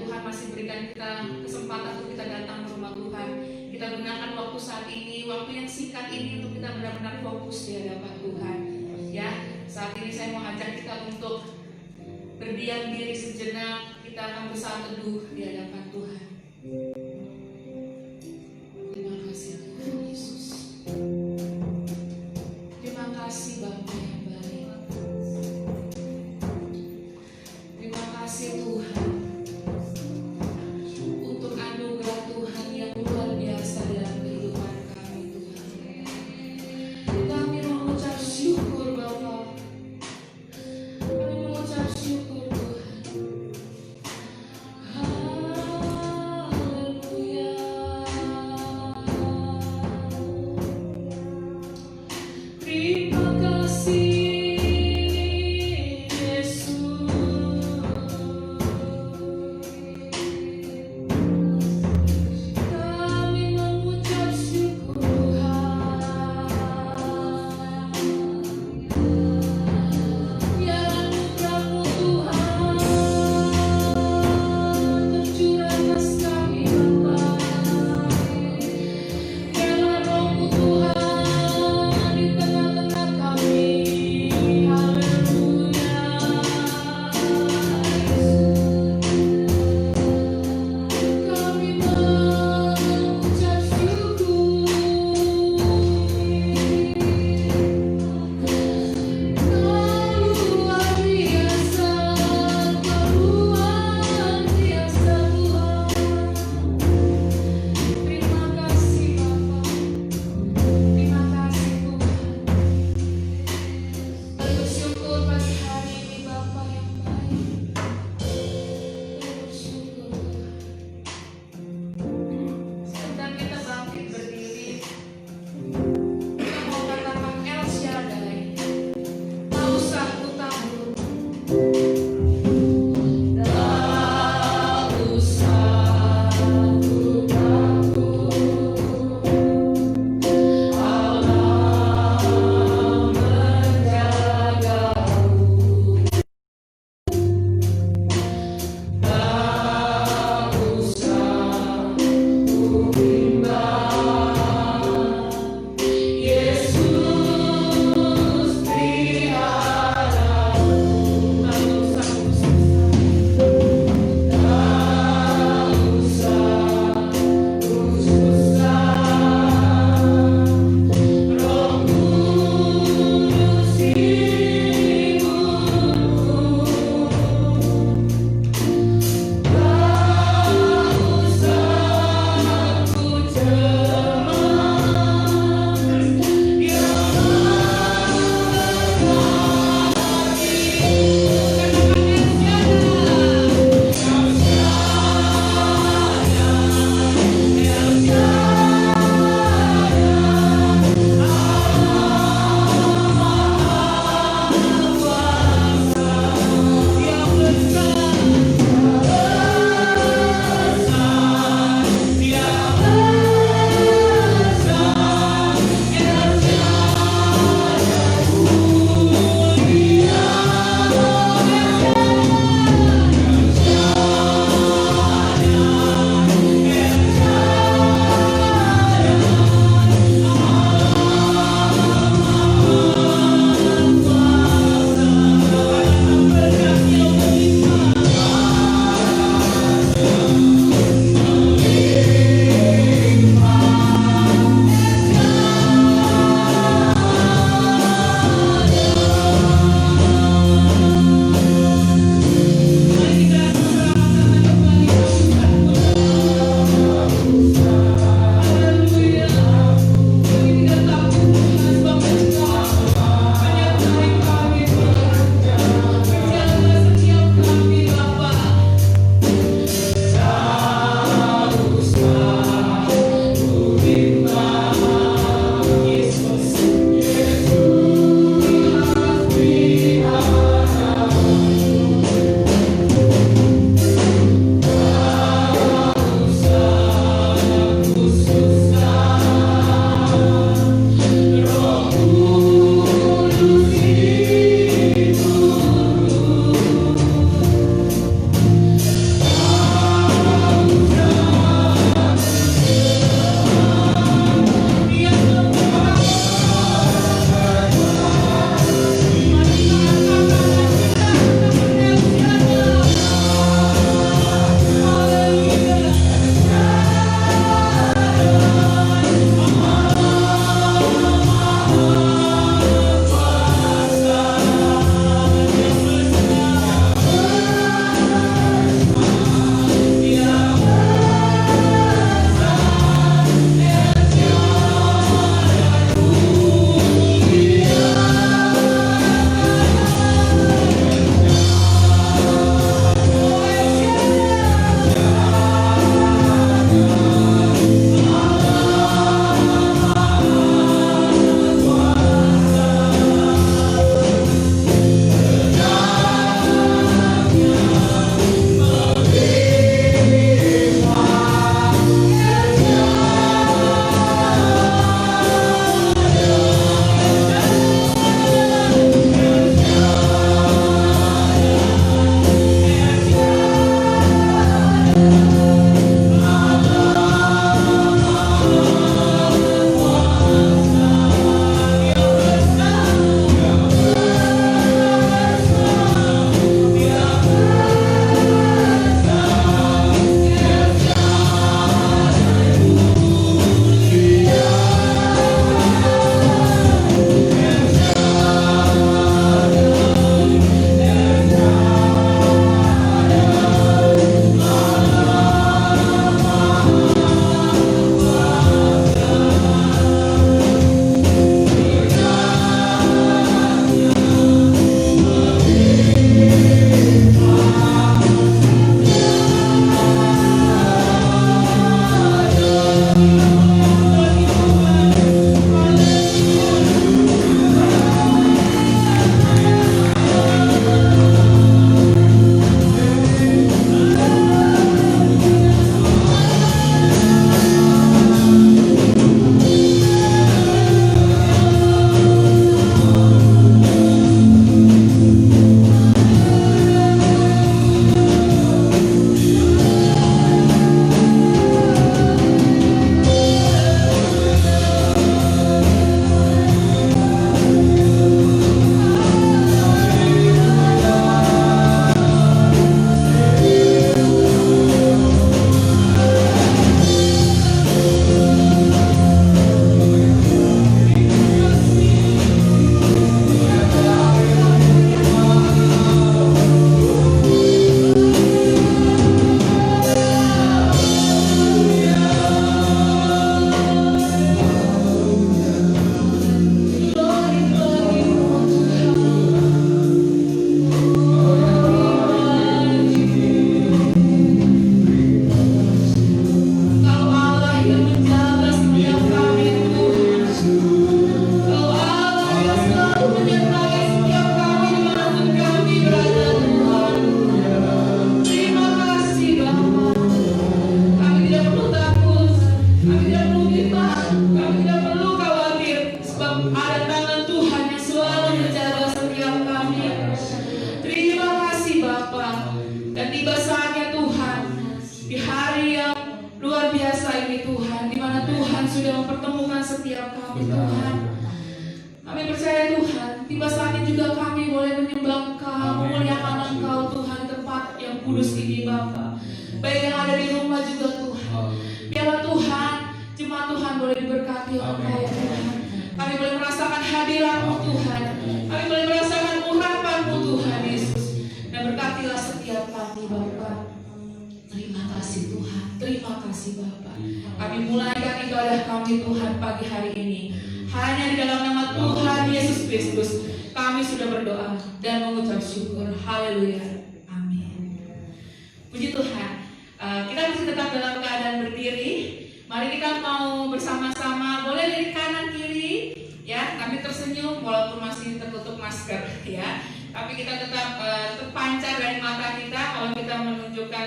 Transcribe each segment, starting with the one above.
Tuhan masih berikan kita kesempatan untuk kita datang ke rumah Tuhan. Kita gunakan waktu saat ini, waktu yang singkat ini untuk kita benar-benar fokus di hadapan Tuhan. Ya, saat ini saya mau ajak kita untuk berdiam diri sejenak. Kita akan bersatu teduh di hadapan Tuhan. Terima kasih Tuhan Yesus. Terima kasih Bapa yang baik. Terima kasih Tuhan untuk anugerah Tuhan yang luar biasa dalam kehidupan kami Tuhan. Kami mengucap syukur Bapa. Kami mengucap syukur Tuhan. sudah mempertemukan setiap kami Tuhan. Kami percaya Tuhan, tiba saatnya juga kami boleh menyembah Engkau, memuliakan Engkau Tuhan di tempat yang kudus ini Bapa. Baik yang ada di rumah juga Tuhan. Biarlah Tuhan, jemaat Tuhan boleh diberkati oleh Engkau ya Tuhan. Kami boleh merasakan hadirat-Mu Tuhan. Kami boleh merasakan urapan-Mu Tuhan Yesus. Dan berkatilah setiap kami Bapa. Terima kasih Tuhan, terima kasih Bapa. Kami mulaikan ibadah kami Tuhan pagi hari ini. Hanya di dalam nama Tuhan Yesus Kristus kami sudah berdoa dan mengucap syukur. Haleluya. Amin. Puji Tuhan. Kita masih tetap dalam keadaan berdiri. Mari kita mau bersama-sama, boleh dari kanan kiri ya, kami tersenyum walaupun masih tertutup masker ya. Tapi kita tetap terpancar dari mata kita kalau kita menunjukkan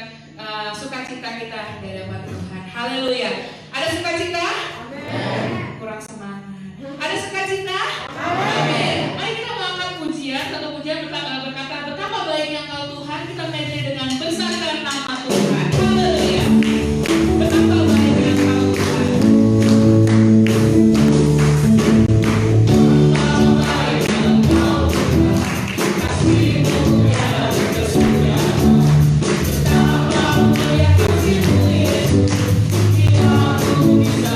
sukacita kita di hadapan Tuhan. Haleluya. Ada sukacita? Amin. Kurang semangat. Ada sukacita? Amin. Mari kita mengangkat pujian. Satu pujian berkata, betapa baiknya Engkau Tuhan. Kita medley dengan bersandar nama Tuhan. Haleluya. Betapa baiknya Engkau Tuhan. Betapa baiknya Engkau Tuhan. Kasih-Mu yang tersedia. Betapa mulia kasih-Mu Yesus. Aku bisa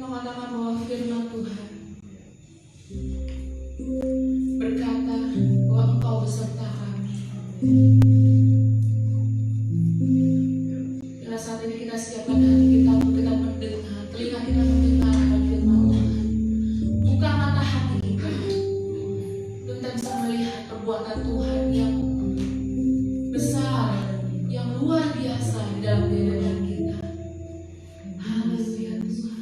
mengatakan bahwa firman Tuhan berkata bahwa Engkau beserta kami. Bila saat ini kita siapkan hati kita untuk kita mendengar, telinga kita mendengar akan firman Tuhan. Buka mata hati kita untuk kita bisa melihat perbuatan Tuhan yang besar, yang luar biasa di dalam kehidupan kita. Haleluya Tuhan.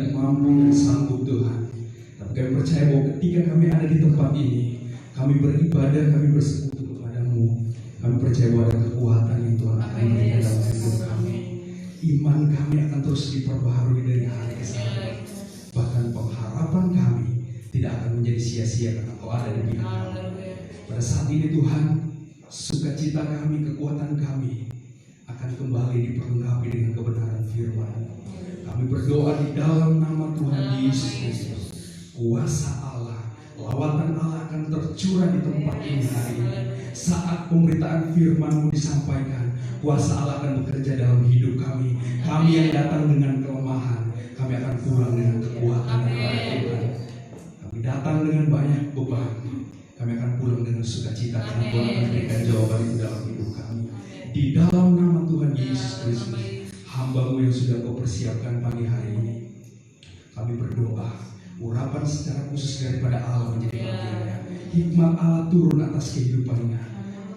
tidak mampu dan sanggup Tuhan. Tapi kami percaya bahwa ketika kami ada di tempat ini, kami beribadah, kami bersekutu kepadamu, kami percaya bahwa ada kekuatan yang Tuhan akan berikan dalam hidup kami. Iman kami akan terus diperbaharui dari hari ke hari. Bahkan pengharapan kami tidak akan menjadi sia-sia karena Kau ada di pihak kami. Pada saat ini Tuhan, sukacita kami, kekuatan kami akan kembali diperlengkapi dengan kebenaran firman. Kami berdoa di dalam nama Tuhan Yesus Kristus. Kuasa Allah, lawatan Allah akan tercurah di tempat ini hari ini. Saat pemberitaan firman-Mu disampaikan, kuasa Allah akan bekerja dalam hidup kami. Kami yang datang dengan kelemahan, kami akan pulang dengan kekuatan dari Tuhan. Kami datang dengan banyak beban, kami akan pulang dengan sukacita karena Tuhan akan berikan jawaban itu dalam hidup kami. Di dalam nama Tuhan Yesus Kristus, hamba-Mu yang sudah Kau persiapkan pagi hari ini, kami berdoa, urapan secara khusus daripada Allah menjadi bagiannya. Hikmat Allah turun atas kehidupannya.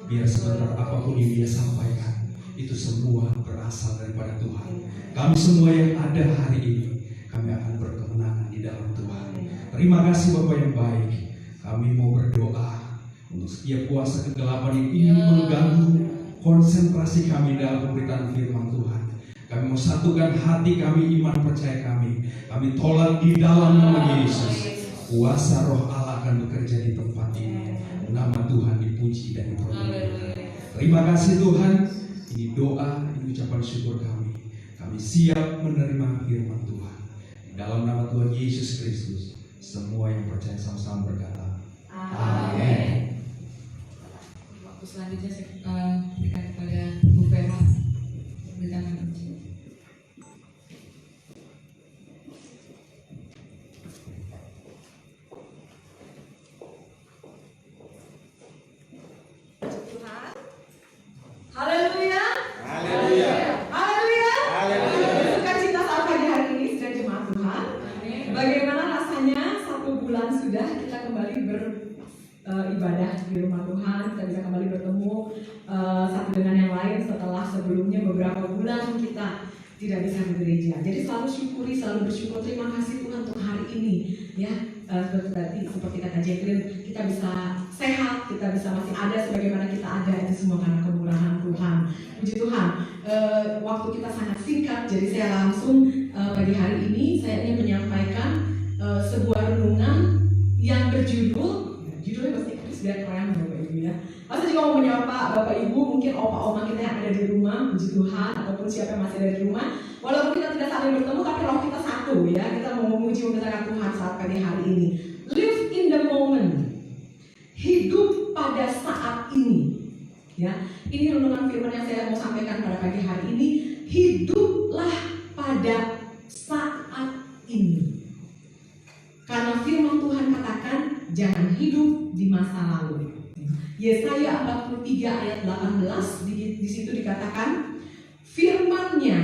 Biar sebentar apapun yang Dia sampaikan, itu semua berasal daripada Tuhan. Kami semua yang ada hari ini, kami akan berkemenangan di dalam Tuhan. Terima kasih Bapa yang baik. Kami mau berdoa untuk setiap kuasa kegelapan yang ingin mengganggu konsentrasi kami dalam pemberitaan firman Tuhan. Kami mau satukan hati kami, iman percaya kami. Kami tolak di dalam nama Yesus. Kuasa Roh Allah akan bekerja di tempat ini. Nama Tuhan dipuji dan dipermuliakan. Terima kasih Tuhan. Ini doa, ini ucapan syukur kami. Kami siap menerima firman Tuhan. Di dalam nama Tuhan Yesus Kristus, semua yang percaya sama-sama berkata, amin. Waktu selanjutnya saya berikan kepada Bu Vera memberikan kunci. Tuhan, haleluya, Haleluya. haleluya, haleluya. Sukacita saat pagi hari ini sudah jemaat Tuhan. Bagaimana rasanya 1 bulan sudah kita kembali beribadah di rumah Tuhan, kita bisa kembali bertemu satu dengan yang lain setelah sebelumnya beberapa bulan kita tidak bisa di gereja. Jadi selalu syukuri, selalu bersyukur, terima kasih Tuhan untuk hari ini ya. Seperti kata Jacqueline, kita bisa sehat, kita bisa masih ada sebagaimana kita ada, itu semua karena kemurahan Tuhan. Puji Tuhan. Waktu kita sangat singkat, jadi saya langsung pagi hari ini saya ingin menyampaikan sebuah renungan yang berjudul, judulnya bahasa Inggris biar keren Bapak Ibu ya. Pasti juga mau menyapa Bapak Ibu, mungkin opa-oma kita yang ada di rumah, puji Tuhan, ataupun siapa yang masih ada di rumah. Walaupun kita tidak saling bertemu, tapi roh kita satu ya. Kita mau memuji memuliakan Tuhan saat pagi hari ini. Live in the moment. Hidup pada saat ini. Ya, ini renungan firman yang saya mau sampaikan pada pagi hari ini. Hiduplah pada saat ini. Karena firman Tuhan katakan, jangan hidup di masa lalu. Yesaya 43 ayat 18 di situ dikatakan, firman-Nya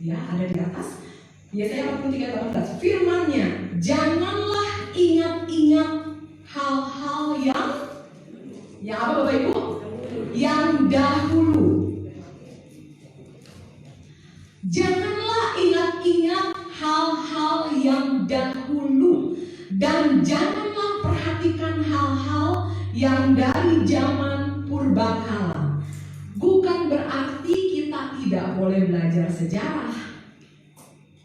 ya ada di atas. Yesaya 43 ayat 18, firman-Nya, janganlah ingat-ingat hal-hal yang apa Bapak Ibu? Yang dahulu. Janganlah ingat-ingat hal-hal yang dahulu, dan janganlah perhatikan hal-hal yang dari zaman purbakala. Bukan berarti kita tidak boleh belajar sejarah.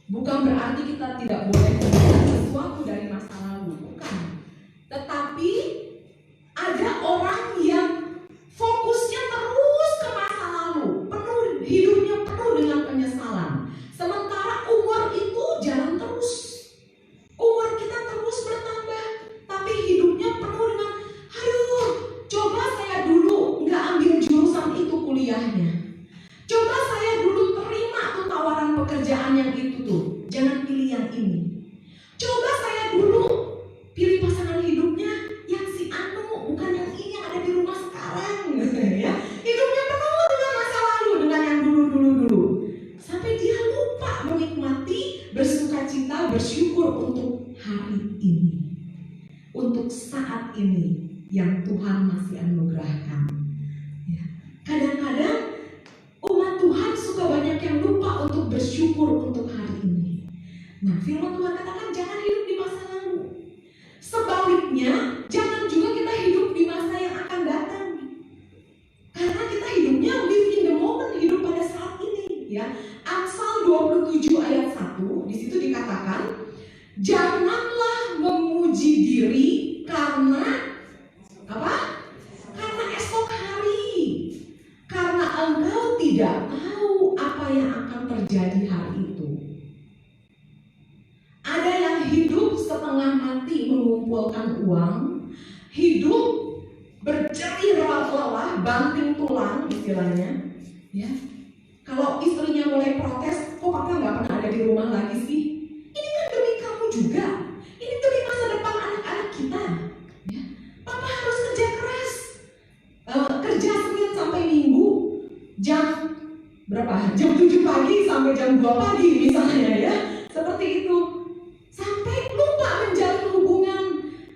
Bukan berarti kita tidak boleh belajar sesuatu dari masa lalu. Bukan. Tetapi ada orang yang fokusnya terus ke masa lalu, hidupnya penuh dengan penyesalan. Sementara umur itu jalan terus. Umur kita terus bertambah, tapi hidupnya penuh dengan, aduh, coba saya dulu nggak ambil jurusan itu kuliahnya. Coba saya dulu terima tuh tawaran pekerjaan yang itu tuh, jangan pilih yang ini. Coba saya dulu pilih pasangan hidupnya yang si Anu, bukan yang ini yang ada di rumah sekarang. Ya, hidupnya penuh dengan masa lalu, dengan yang dulu. Sampai dia lupa menikmati, bersukacita, bersyukur untuk hari ini, untuk saat ini yang Tuhan masih anugerahkan. Ya. Kadang-kadang umat Tuhan suka banyak yang lupa untuk bersyukur untuk hari ini. Nah, firman Tuhan katakan jangan hidup di masa lalu. Sebaliknya, jangan juga kita hidup di masa yang akan datang. Karena kita hidupnya live in the moment, hidup pada saat ini, ya. Amsal 27 ayat 1 di situ dikatakan, janganlah memuji diri karena apa? Karena esok hari. Karena engkau tidak tahu apa yang akan terjadi hari itu. Ada yang hidup setengah mati mengumpulkan uang, hidup berjerih lelah, banting tulang istilahnya, ya. Kalau istrinya mulai protes, kok papa nggak pernah ada di rumah lagi sih? Ini kan demi kamu juga, ini demi masa depan anak-anak kita, ya. Papa harus kerja keras, kerja Senin sampai Minggu, jam berapa? Jam 7 pagi sampai jam 2 pagi misalnya, ya. Seperti itu. Sampai lupa menjalin hubungan,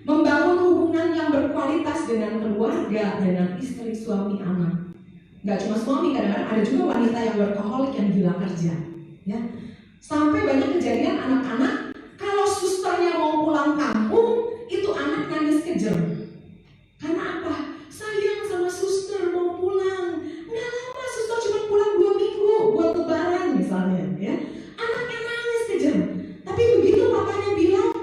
membangun hubungan yang berkualitas dengan keluarga, dengan istri, suami, anak. Gak cuma suami, kadang-kadang ada juga wanita yang workaholic yang gila kerja, ya. Sampai banyak kejadian anak-anak kalau susternya mau pulang kampung, itu anak nangis kejer. Karena apa? Sayang sama suster mau pulang. Nggak lama, suster cuma pulang 2 minggu buat lebaran misalnya, ya. Anaknya nangis kejer. Tapi begitu papanya bilang,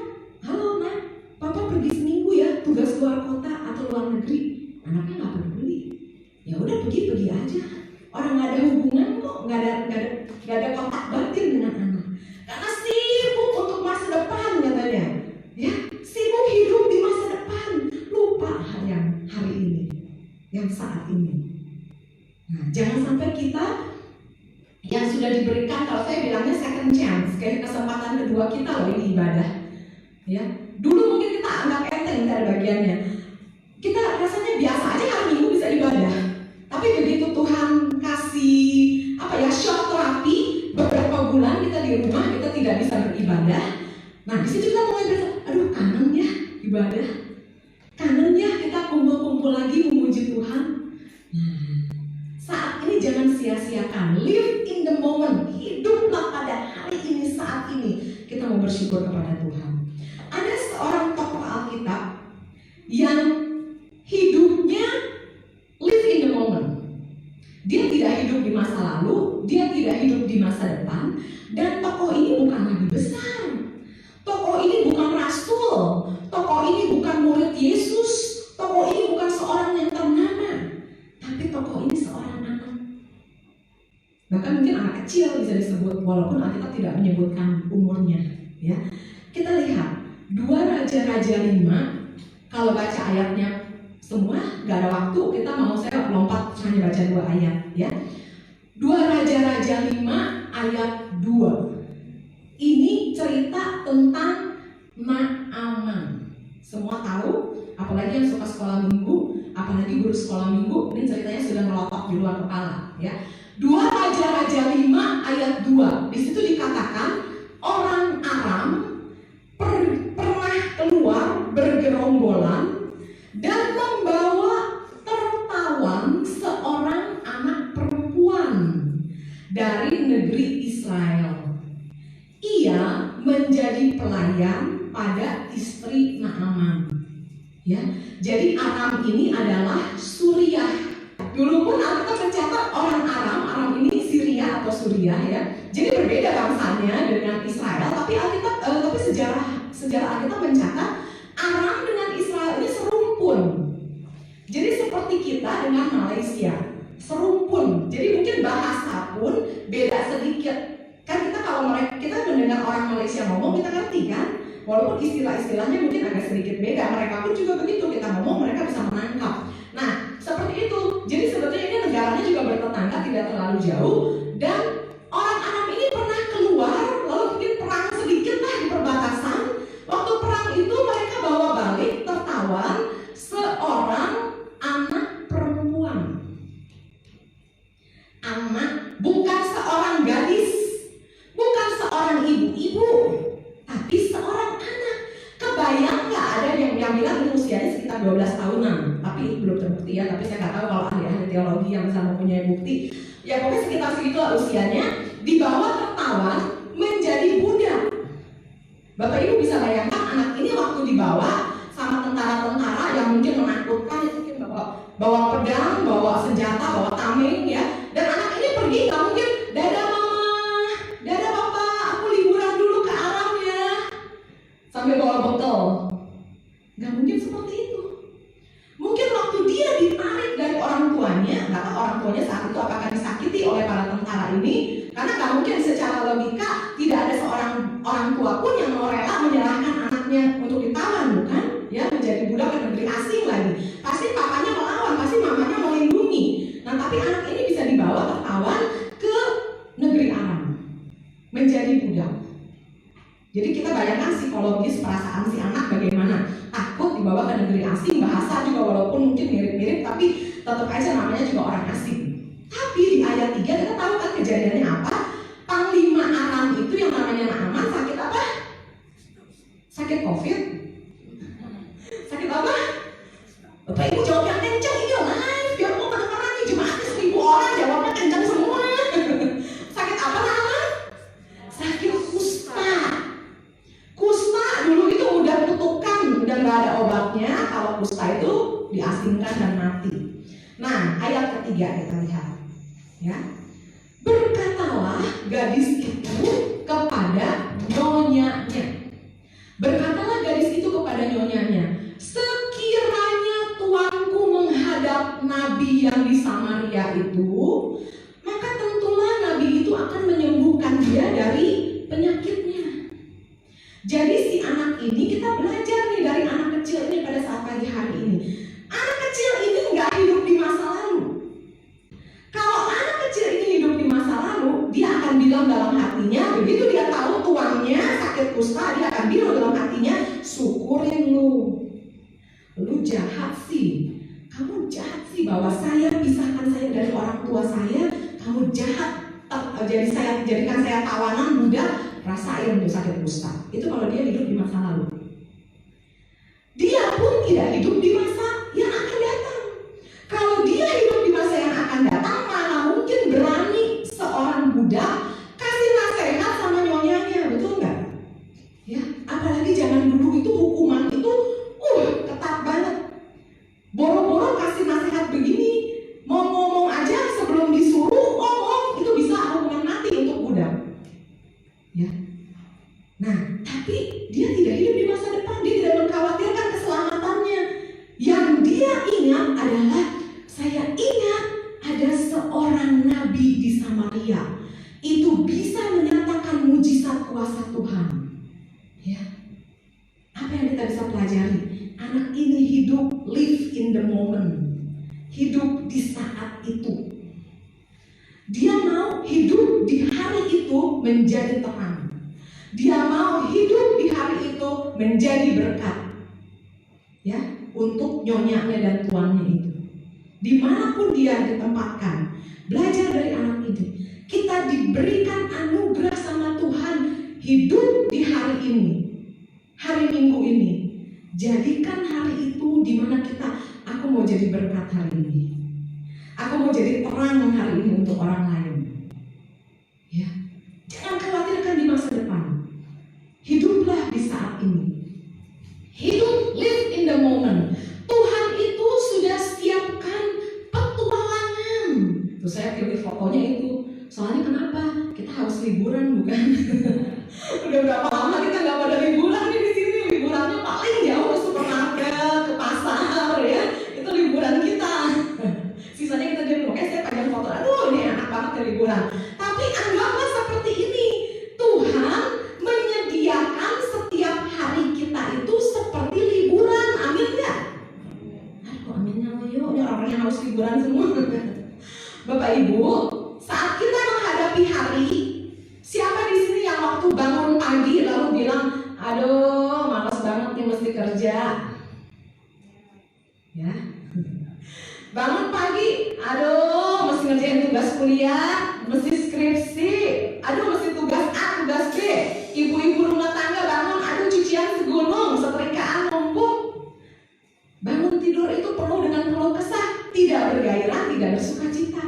halo nak, papa pergi seminggu ya, tugas luar kota atau luar negeri. Anaknya nggak peduli. Ya udah pergi aja. Orang nggak ada hubungan kok, nggak ada kontak batin dengan anak. Karena sibuk untuk masa depan katanya, ya, sibuk hidup di masa depan, lupa yang hari ini, yang saat ini. Nah, jangan sampai kita yang sudah diberikan, kalau saya bilangnya second chance, kayak kesempatan kedua kita loh ini ibadah, ya. Dulu mungkin kita anggap enteng dari bagiannya, kita rasanya biasa aja hari Minggu bisa ibadah. Tapi begitu Tuhan kasih shock terapi, beberapa bulan kita di rumah kita tidak bisa beribadah. Nah di situ kita mulai berasa, aduh kangen ya ibadah, kangen ya kita kumpul-kumpul lagi memuji Tuhan. Nah, saat ini jangan sia-siakan, live in the moment, hiduplah pada hari ini, saat ini kita mau bersyukur kepada Tuhan. Ada seorang tokoh Alkitab yang hidupnya live in the moment. Dia tidak hidup di masa lalu, dia tidak hidup di masa depan, dan tokoh ini bukan nabi besar, tokoh ini bukan rasul, tokoh ini bukan murid Yesus, tokoh ini bukan seorang yang ternama, tapi tokoh ini seorang anak. Bahkan mungkin anak kecil bisa disebut, walaupun Alkitab tidak menyebutkan umurnya. Ya, kita lihat 2 Raja-Raja 5. Kalau baca ayatnya semua nggak ada waktu, kita mau saya lompat hanya baca 2 ayat, ya. 2 Raja-Raja 5 ayat 2. Ini cerita tentang Naaman. Semua tahu, apalagi yang suka sekolah minggu, apalagi guru sekolah minggu, ini ceritanya sudah melotok di luar kepala, ya. 2 Raja-Raja 5 ayat 2. Di situ dikatakan orang Aram pernah keluar bergerombolan dan membawa tertawan seorang anak perempuan dari negeri Israel. Ia menjadi pelayan pada istri Naaman. Ya, jadi Aram ini adalah Suriah. Dulu pun Alkitab mencatat orang Aram ini Syria atau Suriah, ya. Jadi berbeda bangsanya dengan Israel, tapi sejarah Alkitab mencatat Aram dengan Israel ini serumpun. Jadi seperti kita dengan Malaysia, serumpun. Jadi mungkin bahasa pun beda sedikit. Kan kalau kita mendengar orang Malaysia ngomong, kita ngerti kan? Walaupun istilah-istilahnya mungkin agak sedikit beda, mereka pun juga begitu, kita ngomong mereka bisa menangkap. Nah, seperti itu. Jadi sebetulnya ini negaranya juga bertetangga, tidak terlalu jauh. Dan orang Arab ini pernah keluar, lalu mungkin perang sedikit lah di perbatasan. Waktu perang itu mereka bawa balik tertawan seorang anak perempuan. Anak, bukan seorang gadis, bukan seorang ibu-ibu, tapi seorang anak. Kebayang nggak ada yang bilang ini usianya sekitar 12 tahunan, tapi itu belum terbukti ya. Tapi saya nggak tahu kalau ahli-ahli teologi yang bisa mempunyai bukti. Ya pokoknya sekitar segitu usianya, dibawa tertawan menjadi budak. dibawa sama tentara-tentara yang mungkin menakutkan, mungkin bawa pedang, bawa senjata, bawa tameng ya. Dan anak ini pergi nggak mungkin, dadah mama, dadah papa, aku liburan dulu ke Aram ya, sambil bawa bekal. Nggak mungkin seperti itu. Mungkin waktu dia ditarik dari orang tuanya, nggak tahu orang tuanya saat itu apakah disakiti oleh para tentara ini, karena nggak mungkin secara logika tidak ada seorang orang tua pun yang mau rela menyerahkan anaknya untuk ditawan, bukan? Ya, menjadi budak ke negeri asing lagi. Pasti papanya melawan, pasti mamanya melindungi. Nah, tapi anak ini bisa dibawa tertawan ke negeri Aram, menjadi budak. Jadi kita bayangkan psikologis perasaan si anak bagaimana. Takut dibawa ke negeri asing, bahasa juga walaupun mungkin mirip-mirip, tapi tetap aja namanya juga orang asing. Tapi di ayat 3 kita tahu kan kejadiannya apa? Panglima Aram itu yang namanya Naaman sakit apa? Sakit COVID? Sakit apa? Bapak Ibu jawab yang kencang, ini live, biar mau kedengeran nih, jemaatnya 1000 orang jawabnya kencang semua. Sakit apa Naaman? Sakit kusta. Kusta dulu itu udah kutukan, udah nggak ada obatnya. Kalau kusta itu diasingkan dan mati. Nah, ayat ketiga kita lihat, ya. Berkatalah gadis itu kepada nyonyanya. Berkatalah gadis itu kepada nyonyanya, sekiranya tuanku menghadap nabi yang di Samaria itu, maka tentulah nabi itu akan menyembuhkan dia dari penyakitnya. Jadi si anak ini, kita belajar nih dari anak kecil ini pada saat pagi hari ini. Anak kecil ini nggak hidup di masa lalu. Kalau anak kecil ini hidup di masa lalu, dia akan bilang dalam hatinya, begitu dia tahu tuannya sakit kusta, dia akan bilang dalam hatinya, syukurin lu jahat sih, kamu jahat sih bahwa saya pisahkan saya dari orang tua saya, kamu jahat, jadikan saya tawanan budak, rasain tuh sakit kusta. Itu kalau dia hidup di masa lalu. Dia pun tidak hidup di masa yang akan datang. Kalau dia hidup di masa yang akan datang, mana mungkin berani seorang budak kasih nasihat sama nyonyanya, betul nggak? Ya, apalagi zaman dulu itu hukuman itu ketat banget. Boro-boro kasih nasihat begini, mau ngomong aja sebelum disuruh ngomong, itu bisa hukuman mati untuk budak. Ya. Nah, tapi dia tidak hidup di masa depan, dia tidak mengkhawatirkan keselamatannya. Yang dia ingat adalah, saya ingat ada seorang nabi di Samaria, itu bisa menyatakan mujizat kuasa Tuhan. Ya. Apa yang kita bisa pelajari? Anak ini hidup, live in the moment, hidup di saat itu. Dia mau hidup di hari itu menjadi terang. Dia mau hidup di hari itu menjadi berkat, ya, untuk nyonyanya dan tuannya itu. Dimanapun dia ditempatkan, belajar dari anak ini. Kita diberikan anugerah sama Tuhan hidup di hari ini, hari Minggu ini. Jadikan hari itu di mana aku mau jadi berkat hari ini. Aku mau jadi terang hari ini untuk orang lain. Ya, jangan khawatirkan di masa depan. Hiduplah di saat ini. Hidup, live in the moment. Tuhan itu sudah siapkan petualangan. Tuh saya pilih fotonya itu. Soalnya kenapa? Kita harus liburan, bukan? Udah berapa lama kita nggak pada liburan nih di sini? Liburannya paling jauh ke supermarket, ke pasar, ya. Itu liburan kita. Sisanya kita diam. Oke, saya panjang foto. Aduh, ini enak banget ya liburan. Tapi anggaplah seperti ini. Tuhan menyediakan setiap hari kita itu seperti liburan. Amin ya? Aduh, aminnya yuk. Ini orang yang harus liburan semua. Bapak Ibu, saat kita menghadapi hari, siapa di sini yang waktu bangun pagi lalu bilang, aduh, malas banget nih mesti kerja? Ya. Bangun pagi, aduh, mesti ngerjain tugas kuliah, mesti skripsi, aduh, mesti tugas A, tugas B. Ibu-ibu rumah tangga bangun, aduh, cucian segulung, setrikaan numpuk. Bangun tidur itu penuh dengan keluh kesah, tidak bergairah, tidak bersukacita.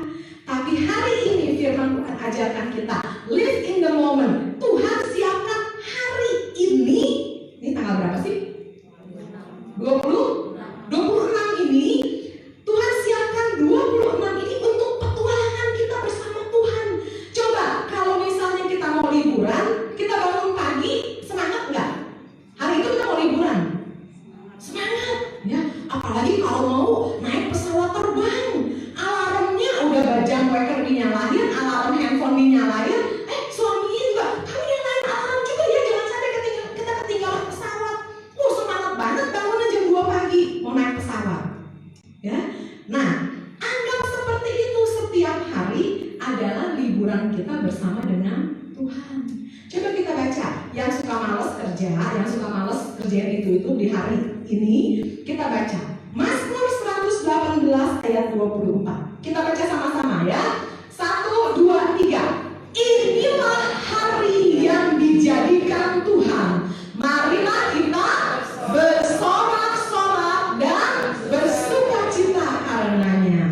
Tapi hari ini firman Tuhan ajarkan kita, live in the moment. Tuhan siapkan hari ini tanggal berapa sih? yang suka males kerjain itu di hari ini, kita baca Mazmur 118 ayat 24. Kita baca sama-sama ya. 1, 2, 3. Inilah hari yang dijadikan Tuhan. Marilah kita bersorak-sorak dan bersukacita karenanya.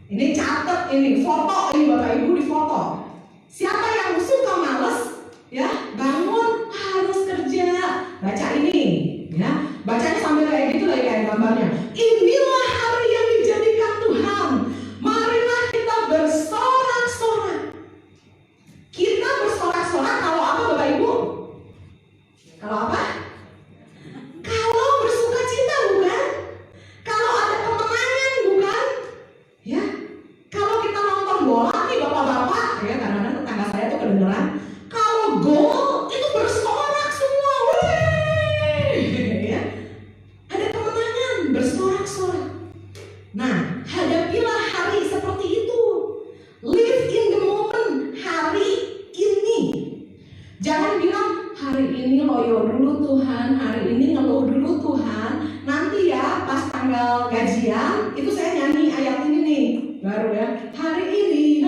Ini catat, ini foto, ini Bapak Ibu di foto. Siapa yang suka males, ya bangun harus kerja. Baca ini, ya bacanya sambil kayak gitu lagi kayak gambarnya. Inilah hari yang dijadikan Tuhan. Marilah kita bersorak-sorak. Kita bersorak-sorak kalau apa Bapak Ibu? Kalau apa? Kalau bersukacita bukan? Kalau ada kemenangan bukan? Ya. Kalau kita nonton bola nih bapak-bapak, ya kadang-kadang tetangga saya tuh kedengeran. Kalau gol itu bersorak semua, ya. Ada kemenangan, bersorak-sorak. Nah, hadapilah hari seperti itu. Live in the moment, hari ini. Jangan bilang hari ini loyo dulu Tuhan, hari ini ngeluh dulu Tuhan. Nanti ya pas tanggal gajian itu saya nyanyi ayat ini nih, baru ya. Hari ini,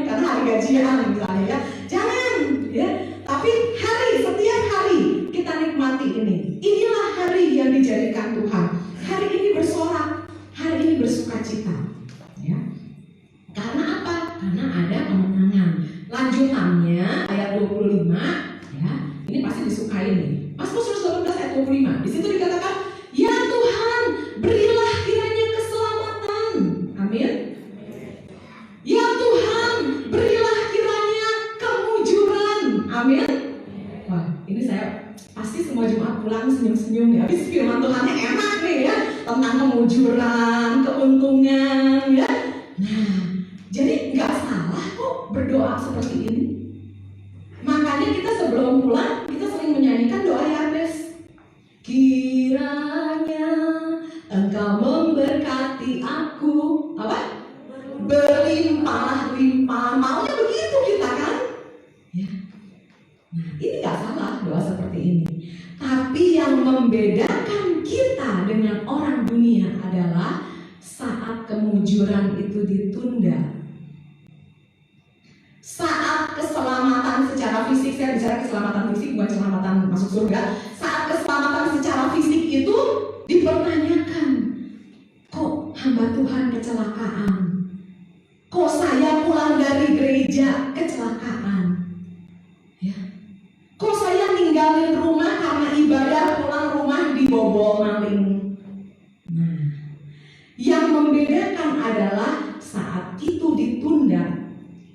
karena hari gajian misalnya ya. Jangan ya, tapi setiap hari kita nikmati ini. Inilah hari yang dijadikan Tuhan. Hari ini bersorak, hari ini bersukacita. Ya. Karena apa? Karena ada kemenangan. Lanjutannya ayat 25 ya. Ini pasti disukai nih. Mazmur 118 ayat 25. Di situ dikatakan, "Ya Tuhan, berilah kiranya keselamatan." Amin. Ya Tuhan, berilah kiranya kemujuran. Amin. Wah, ini saya pasti semua Jumat pulang senyum-senyum nih. Habis firman Tuhannya enak nih ya, tentang kemujuran, keuntungan ya. Nah, jadi nggak salah kok berdoa seperti ini. Makanya kita sebelum pulang kita sering menyanyikan doa Yabes. Kiranya Engkau memberkati aku, apa? Berlimpah-limpah. Maunya begitu kita kan? Ya. Nah, ini nggak salah doa seperti ini. Tapi yang membedakan kita dengan orang dunia adalah saat kemujuran itu ditunda. Saat keselamatan secara fisik, saya bicara keselamatan fisik bukan keselamatan masuk surga. Saat keselamatan secara fisik itu dipertanyakan, kok hamba Tuhan kecelakaan? Kok saya pulang dari gereja kecelakaan? Ya. Kok saya ninggalin rumah karena ibadah, pulang rumah dibobol maling? Nah, yang membedakan adalah saat itu ditunda.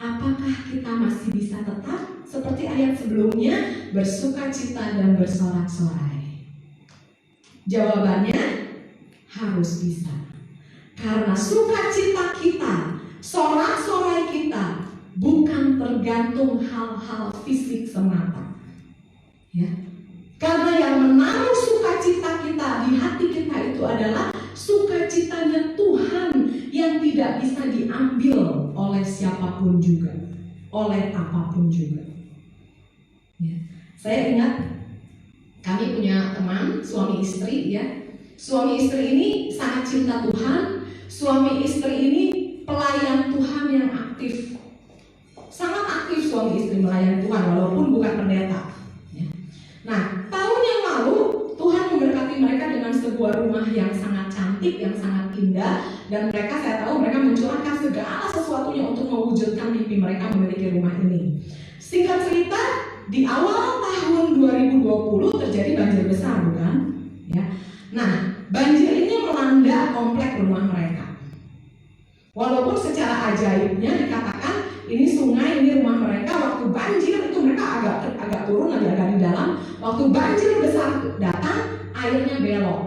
Apakah kita masih bisa tetap seperti ayat sebelumnya bersukacita dan bersorak-sorai? Jawabannya harus bisa. Karena sukacita kita, sorak-sorai kita bukan tergantung hal-hal fisik semata. Ya. Karena yang menaruh sukacita kita di hati kita itu adalah sukacitanya Tuhan yang tidak bisa diambil oleh siapapun juga, oleh apapun juga. Ya. Saya ingat kami punya teman suami istri ya. Suami istri ini sangat cinta Tuhan. Suami istri ini pelayan Tuhan yang aktif. Sangat aktif suami istri melayani Tuhan walaupun bukan pendeta. Ya. Nah, tahun yang lalu Tuhan memberkati mereka dengan sebuah rumah yang sangat cantik, yang sangat indah, dan mereka, saya tahu mereka mencurahkan segala sesuatunya untuk mewujudkan mimpi mereka memiliki rumah ini. Singkat cerita, di awal tahun 2020 terjadi banjir besar, bukan? Ya. Nah, banjir ini melanda komplek rumah mereka. Walaupun secara ajaibnya dikatakan ini sungai, ini rumah mereka, waktu banjir itu mereka agak turun, agak di dalam. Waktu banjir besar datang, airnya belok.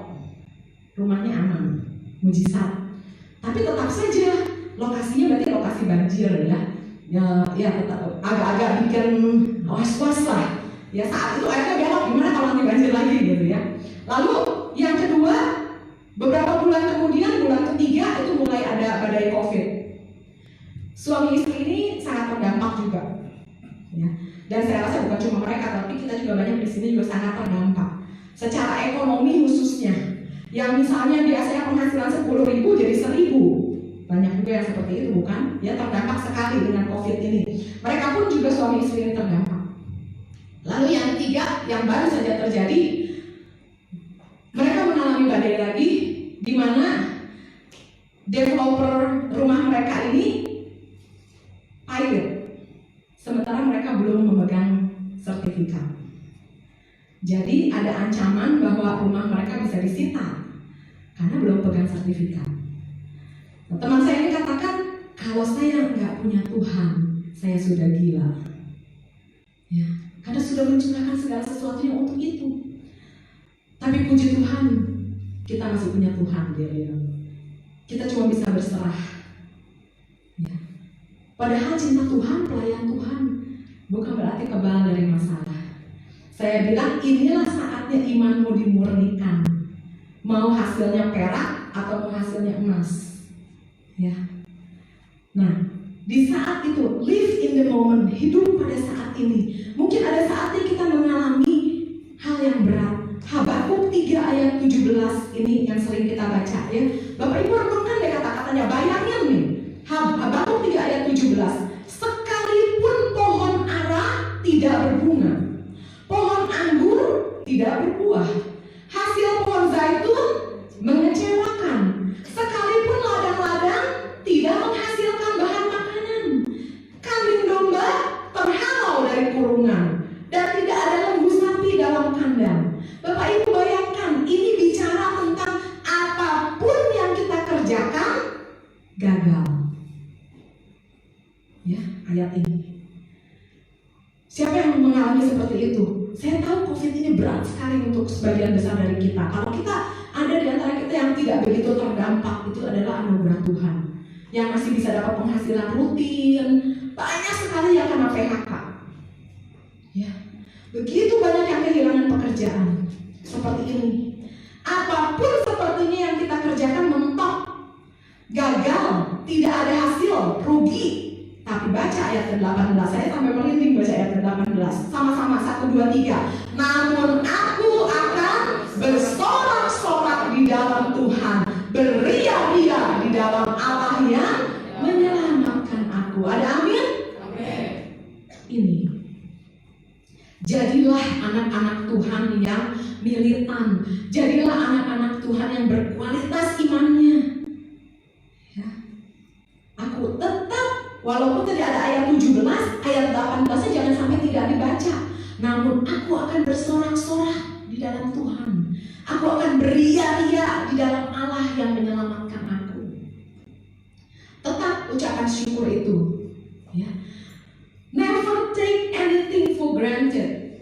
Rumahnya aman, mujizat. Tapi tetap saja lokasinya berarti lokasi banjir ya. Ya tetap agak-agak bikin was-was lah. Ya saat itu airnya belok, gimana kalau nanti banjir lagi gitu ya. Lalu yang kedua, beberapa bulan kemudian, bulan ketiga itu mulai ada badai COVID. Suami istri ini sangat terdampak juga. Ya. Dan saya rasa bukan cuma mereka, tapi kita juga banyak di sini juga sangat terdampak. Secara ekonomi khususnya, yang misalnya biasanya penghasilan 10.000 jadi 1.000, banyak juga yang seperti itu, bukan? Ya, terdampak sekali dengan COVID ini. Mereka pun juga suami istri ini terdampak. Lalu yang ketiga, yang baru saja terjadi, mereka mengalami badai lagi, di mana developer rumah mereka ini pilot, sementara mereka belum memegang sertifikat. Jadi ada ancaman bahwa rumah mereka bisa disita karena belum pegang sertifikat. Nah, teman saya ini katakan, kalau saya nggak punya Tuhan, saya sudah gila. Ya, karena sudah mencurahkan segala sesuatunya untuk itu. Tapi puji Tuhan, kita masih punya Tuhan, dia bilang. Kita cuma bisa berserah. Ya. Padahal cinta Tuhan, pelayan Tuhan, bukan berarti kebal dari masalah. Saya bilang inilah saatnya imanmu dimurnikan. Mau hasilnya perak atau mau hasilnya emas. Ya. Nah, di saat itu, live in the moment, hidup pada saat ini. Mungkin ada saatnya kita mengalami hal yang berat. Habakuk 3 ayat 17 ini yang sering kita baca, ya. Bapak Ibu renungkan deh kata-katanya, bayangin nih. Habakuk 3 ayat 17. Sekalipun pohon ara tidak berbunga, pohon anggur tidak berbuah, hasil pohon zaitun mengecewakan, sekalipun ladang-ladang tidak menghasilkan bahan makanan, kambing domba terhalau dari kurungan, dan tidak ada lembu sapi dalam kandang. Bapak Ibu bayangkan, ini bicara tentang apapun yang kita kerjakan gagal. Ya, ayat ini. Siapa yang mengalami seperti itu? Saya tahu COVID ini berat sekali untuk sebagian besar dari kita. Kalau kita ada di antara kita yang tidak begitu terdampak, itu adalah anugerah Tuhan. Yang masih bisa dapat penghasilan rutin, banyak sekali yang kena PHK. Ya, begitu banyak yang kehilangan pekerjaan. Seperti ini. Apapun sepertinya yang kita kerjakan mentok, gagal, tidak ada hasil, rugi. Tapi baca ayat ke-18, saya sampai merinding baca ayat ke-18. Sama-sama, 1, 2, 3. Namun aku akan bersorak-sorak di dalam Tuhan, beria-ria di dalam Allah yang menyelamatkan aku. Ada amin? Amin. Ini. Jadilah anak-anak Tuhan yang militan. Jadilah anak-anak Tuhan yang berkualitas imannya. Ya. Aku tetap, walaupun tidak ada ayat 17, ayat 18 jangan sampai tidak dibaca. Namun aku akan bersorak-sorak di dalam Tuhan. Aku akan beria-ria di dalam Allah yang menyelamatkan aku. Tetap ucapan syukur itu. Ya. Never take anything for granted.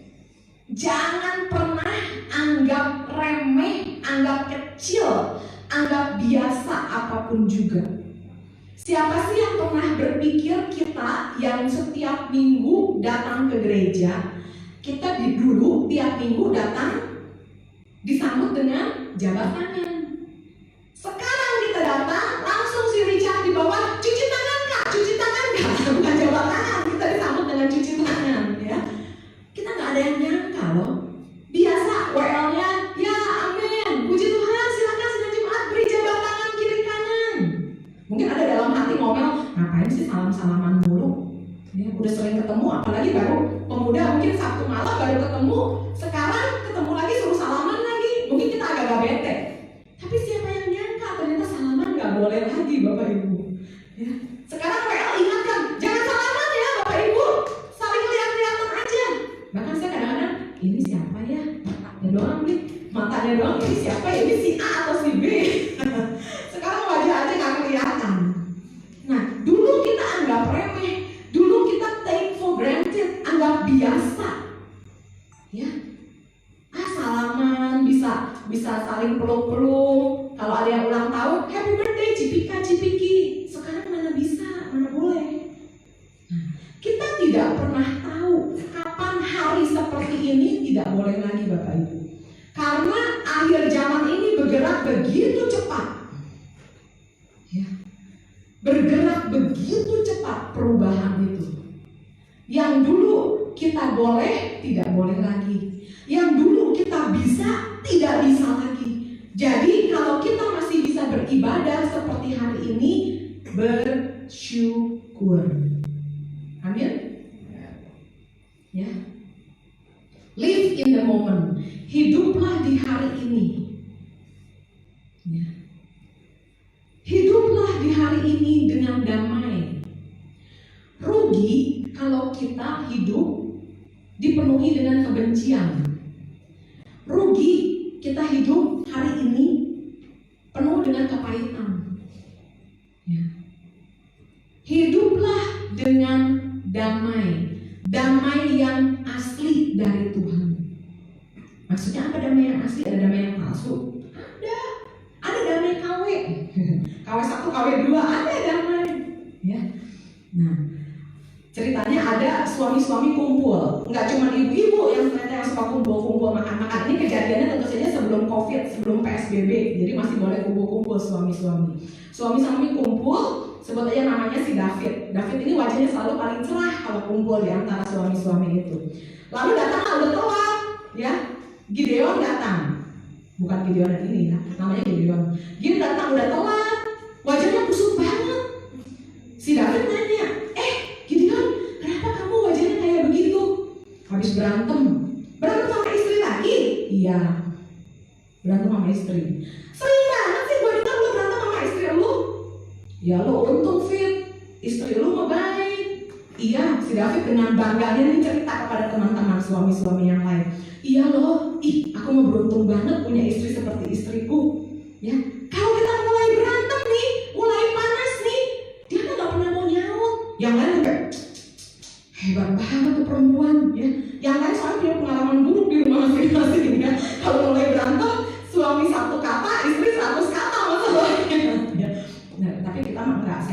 Jangan pernah anggap remeh, anggap kecil, anggap biasa apapun juga. Siapa sih yang pernah berpikir kita yang setiap minggu datang ke gereja, kita dulu tiap minggu datang disambut dengan jabat tangan. Sekarang kita datang, langsung si Richard di bawah, cuci tangan kak, cuci tangan kak. Bukan jabat tangan, kita disambut dengan cuci tangan, ya. Kita nggak ada yang nyangka loh. Biasa WL-nya, ya amin, puji Tuhan, silakan sedang Jumat beri jabat tangan kiri kanan. Mungkin ada dalam hati ngomel, ngapain sih salam-salaman mulu? Ya, udah sering ketemu, apalagi baru pemuda mungkin Sabtu malam baru ketemu, sekarang ketemu lagi suruh salaman lagi. Mungkin kita agak bete. Tapi siapa yang nyangka ternyata salaman nggak boleh lagi Bapak Ibu. Ya. Sekarang WL ingatkan, jangan salaman ya Bapak Ibu, saling lihat-lihatan aja. Bahkan saya kadang-kadang, ini siapa ya? Matanya doang nih, matanya doang, ini siapa ya? Ini si A atau si B? Sekarang wajah aja nggak kelihatan. Nah, dulu kita anggap remeh, dulu kita take for granted, anggap biasa. Ya, salaman bisa saling peluk-peluk. Kalau ada yang ulang tahun, happy birthday Cipika Cipiki. Sekarang mana bisa, mana boleh. Nah, kita tidak pernah tahu kapan hari seperti ini tidak boleh lagi Bapak Ibu. Karena akhir zaman ini bergerak begitu cepat. Ya. Bergerak begitu cepat perubahan itu. Yang dulu boleh, tidak boleh lagi. Yang dulu kita bisa, tidak bisa lagi. Jadi kalau kita masih bisa beribadah seperti hari ini, bersyukur. Amin. Ya. Live in the moment. Hiduplah di hari ini. Ya. Hiduplah di hari ini dengan damai. Rugi kalau kita hidup dipenuhi dengan kebencian. Rugi kita hidup hari ini penuh dengan kepahitan. Ya. Hiduplah dengan damai. Damai yang asli dari Tuhan. Maksudnya apa damai yang asli? Ada damai yang palsu? Ada damai KW. KW 1, KW 2, ada damai. Ya. Nah, ceritanya ada suami-suami kumpul. Nggak cuma ibu-ibu yang ternyata yang suka kumpul-kumpul makan-makan. Ini kejadiannya tentu saja sebelum COVID, sebelum PSBB. Jadi masih boleh kumpul-kumpul suami-suami. Suami-suami kumpul, sebut aja namanya si David. David ini wajahnya selalu paling cerah kalau kumpul di antara suami-suami itu. Lalu datang udah telat, ya. Gideon datang. Bukan Gideon yang ini ya, namanya Gideon. Gideon datang udah telat, wajahnya busuk banget. Si David nanya, Gideon, kenapa kamu wajahnya kayak begitu? Habis berantem sama istri lagi? Iya, berantem sama istri. Sering banget sih gue dengar lu berantem sama istri lu. Ya lu untung Fit, istri lu mah baik. Iya, si David dengan bangganya nih cerita kepada teman-teman suami-suami yang lain. Iya loh, aku mau beruntung banget punya istri seperti istriku. Ya, kalau kita mulai berantem nih, mulai panas nih, dia kan gak pernah mau nyaut. Yang lain kayak hebat banget tuh perempuan, ya. Yang lain soalnya punya pengalaman buruk di rumah masing-masing, ya. Kalau mulai berantem, suami 1 kata, istri 100 kata masalahnya. Ya. Nah, tapi kita mah enggak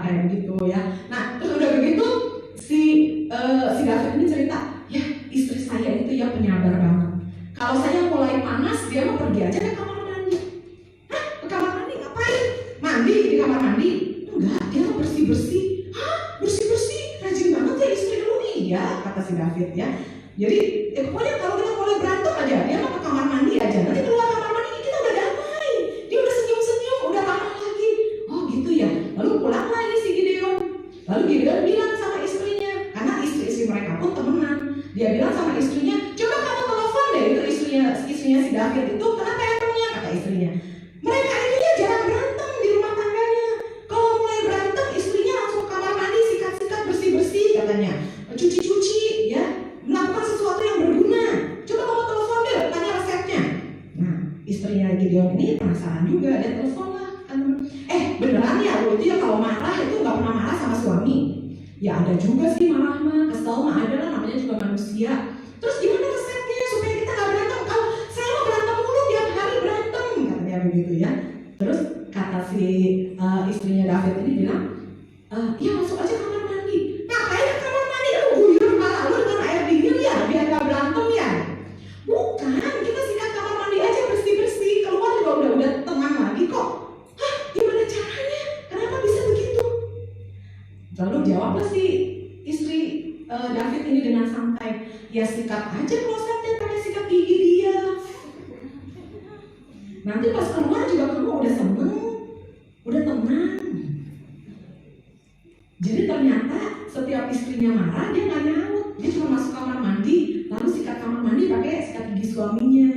kayak begitu, ya. Nah, terus udah begitu si David ini cerita, ya istri saya itu ya penyabar banget. Kalau saya mulai panas, dia mau pergi aja ke kamar mandi. Hah? Ke kamar mandi ngapain? Mandi di kamar mandi? Enggak, dia mau bersih-bersih. Hah? Bersih-bersih? Rajin banget ya istri lu. Iya, kata si David, ya. Jadi, pokoknya kalau kita mulai berantem aja, dia mau ke kamar mandi aja. Nanti keluar kamar mandi, kita udah damai. Dia udah senyum-senyum, udah ramah lagi. Oh gitu ya. Lalu pulang lagi si Gideon. Lalu Gideon bilang sama istrinya, karena istri-istri mereka pun temenan. Dia bilang sama istrinya, coba kamu telepon deh, itu istrinya si David itu, kenapa emangnya, kata istrinya. Mereka itu ya jarang berantem di rumah tangganya. Kalau mulai berantem, istrinya langsung ke kamar mandi, sikat-sikat, bersih-bersih katanya. Cuci-cuci, ya, melakukan sesuatu yang berguna. Coba kamu telepon deh, tanya resepnya. Nah, istrinya Gideon ini penasaran juga, dia telepon lah. Beneran ya, lo itu ya kalau marah itu gak pernah marah sama suami. Ya ada juga sih marah mah, kesel mah ada lah, namanya juga manusia. Terus gimana resepnya supaya kita gak berantem? Kalau saya mau berantem mulu, tiap hari berantem, katanya begitu ya. Terus kata si istrinya David ini bilang, ya masuk aja kamar mandi. Ngapain ke kamar mandi? Lu guyur kepala lu dengan air dingin ya, biar gak berantem ya? Bukan, kita sikat kamar mandi aja bersih-bersih. Keluar juga udah tenang lagi kok. Hah? Gimana caranya? Kenapa bisa begitu? Lalu jawablah si istri David ini dengan santai, ya sikat aja klosetnya pakai sikat gigi dia. Nanti pas keluar juga kamu udah seneng, udah tenang. Jadi ternyata setiap istrinya marah dia nggak nyaut, dia cuma masuk kamar mandi, lalu sikat kamar mandi pakai sikat gigi suaminya.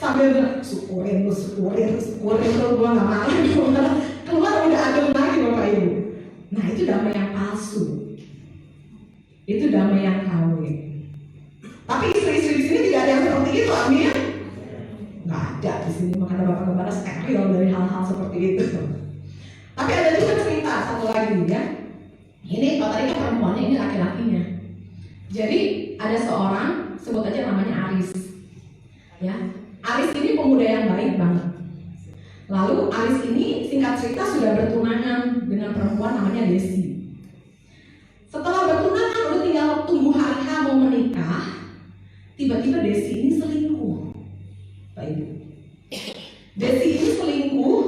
Sambil bilang, syukurin lu, gua nggak marah, keluar udah adem lagi Bapak Ibu. Nah itu damai yang palsu, itu damai yang KW. Tapi istri-istri di sini tidak ada yang seperti itu, amin. Nggak ada di sini, makanya Bapak Gembala steril dari hal-hal seperti itu. Tapi ada juga cerita satu lagi ya. Ini kalau tadi kan perempuannya, ini laki-lakinya. Jadi ada seorang, sebut aja namanya Aris. Ya, Aris ini pemuda yang baik banget. Lalu Aris ini singkat cerita sudah bertunangan dengan perempuan namanya Desi. Setelah bertunangan udah tinggal tunggu hari H mau menikah, tiba-tiba Desi ini selingkuh. Pak Ibu. Desi ini selingkuh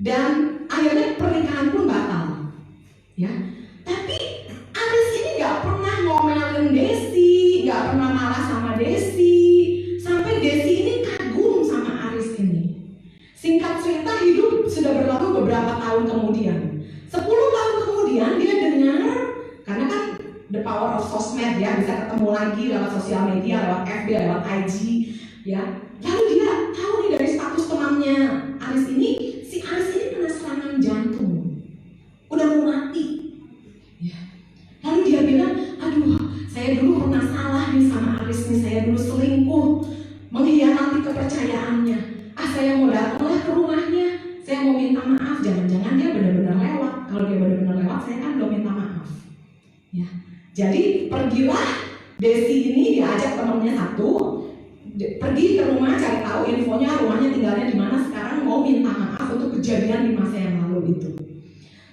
dan akhirnya pernikahan pun batal. Ya. Tapi Aris ini nggak pernah ngomong sosmed ya, bisa ketemu lagi lewat sosial media, lewat FB, lewat IG ya. Lalu dia tahu nih dari status temannya Aris ini, si Aris ini kena serangan jantung, udah mau mati ya. Lalu dia bilang, aduh saya dulu pernah salah nih sama Aris nih, saya dulu selingkuh, mengkhianati kepercayaannya. Saya mau datanglah ke rumahnya, saya mau minta maaf. Jangan-jangan dia benar-benar lewat. Kalau dia benar-benar lewat, saya kan belum minta maaf ya. Jadi pergilah Desi ini, diajak temannya satu, pergi ke rumah cari tahu infonya, rumahnya tinggalnya di mana sekarang, mau minta maaf untuk kejadian di masa yang lalu itu.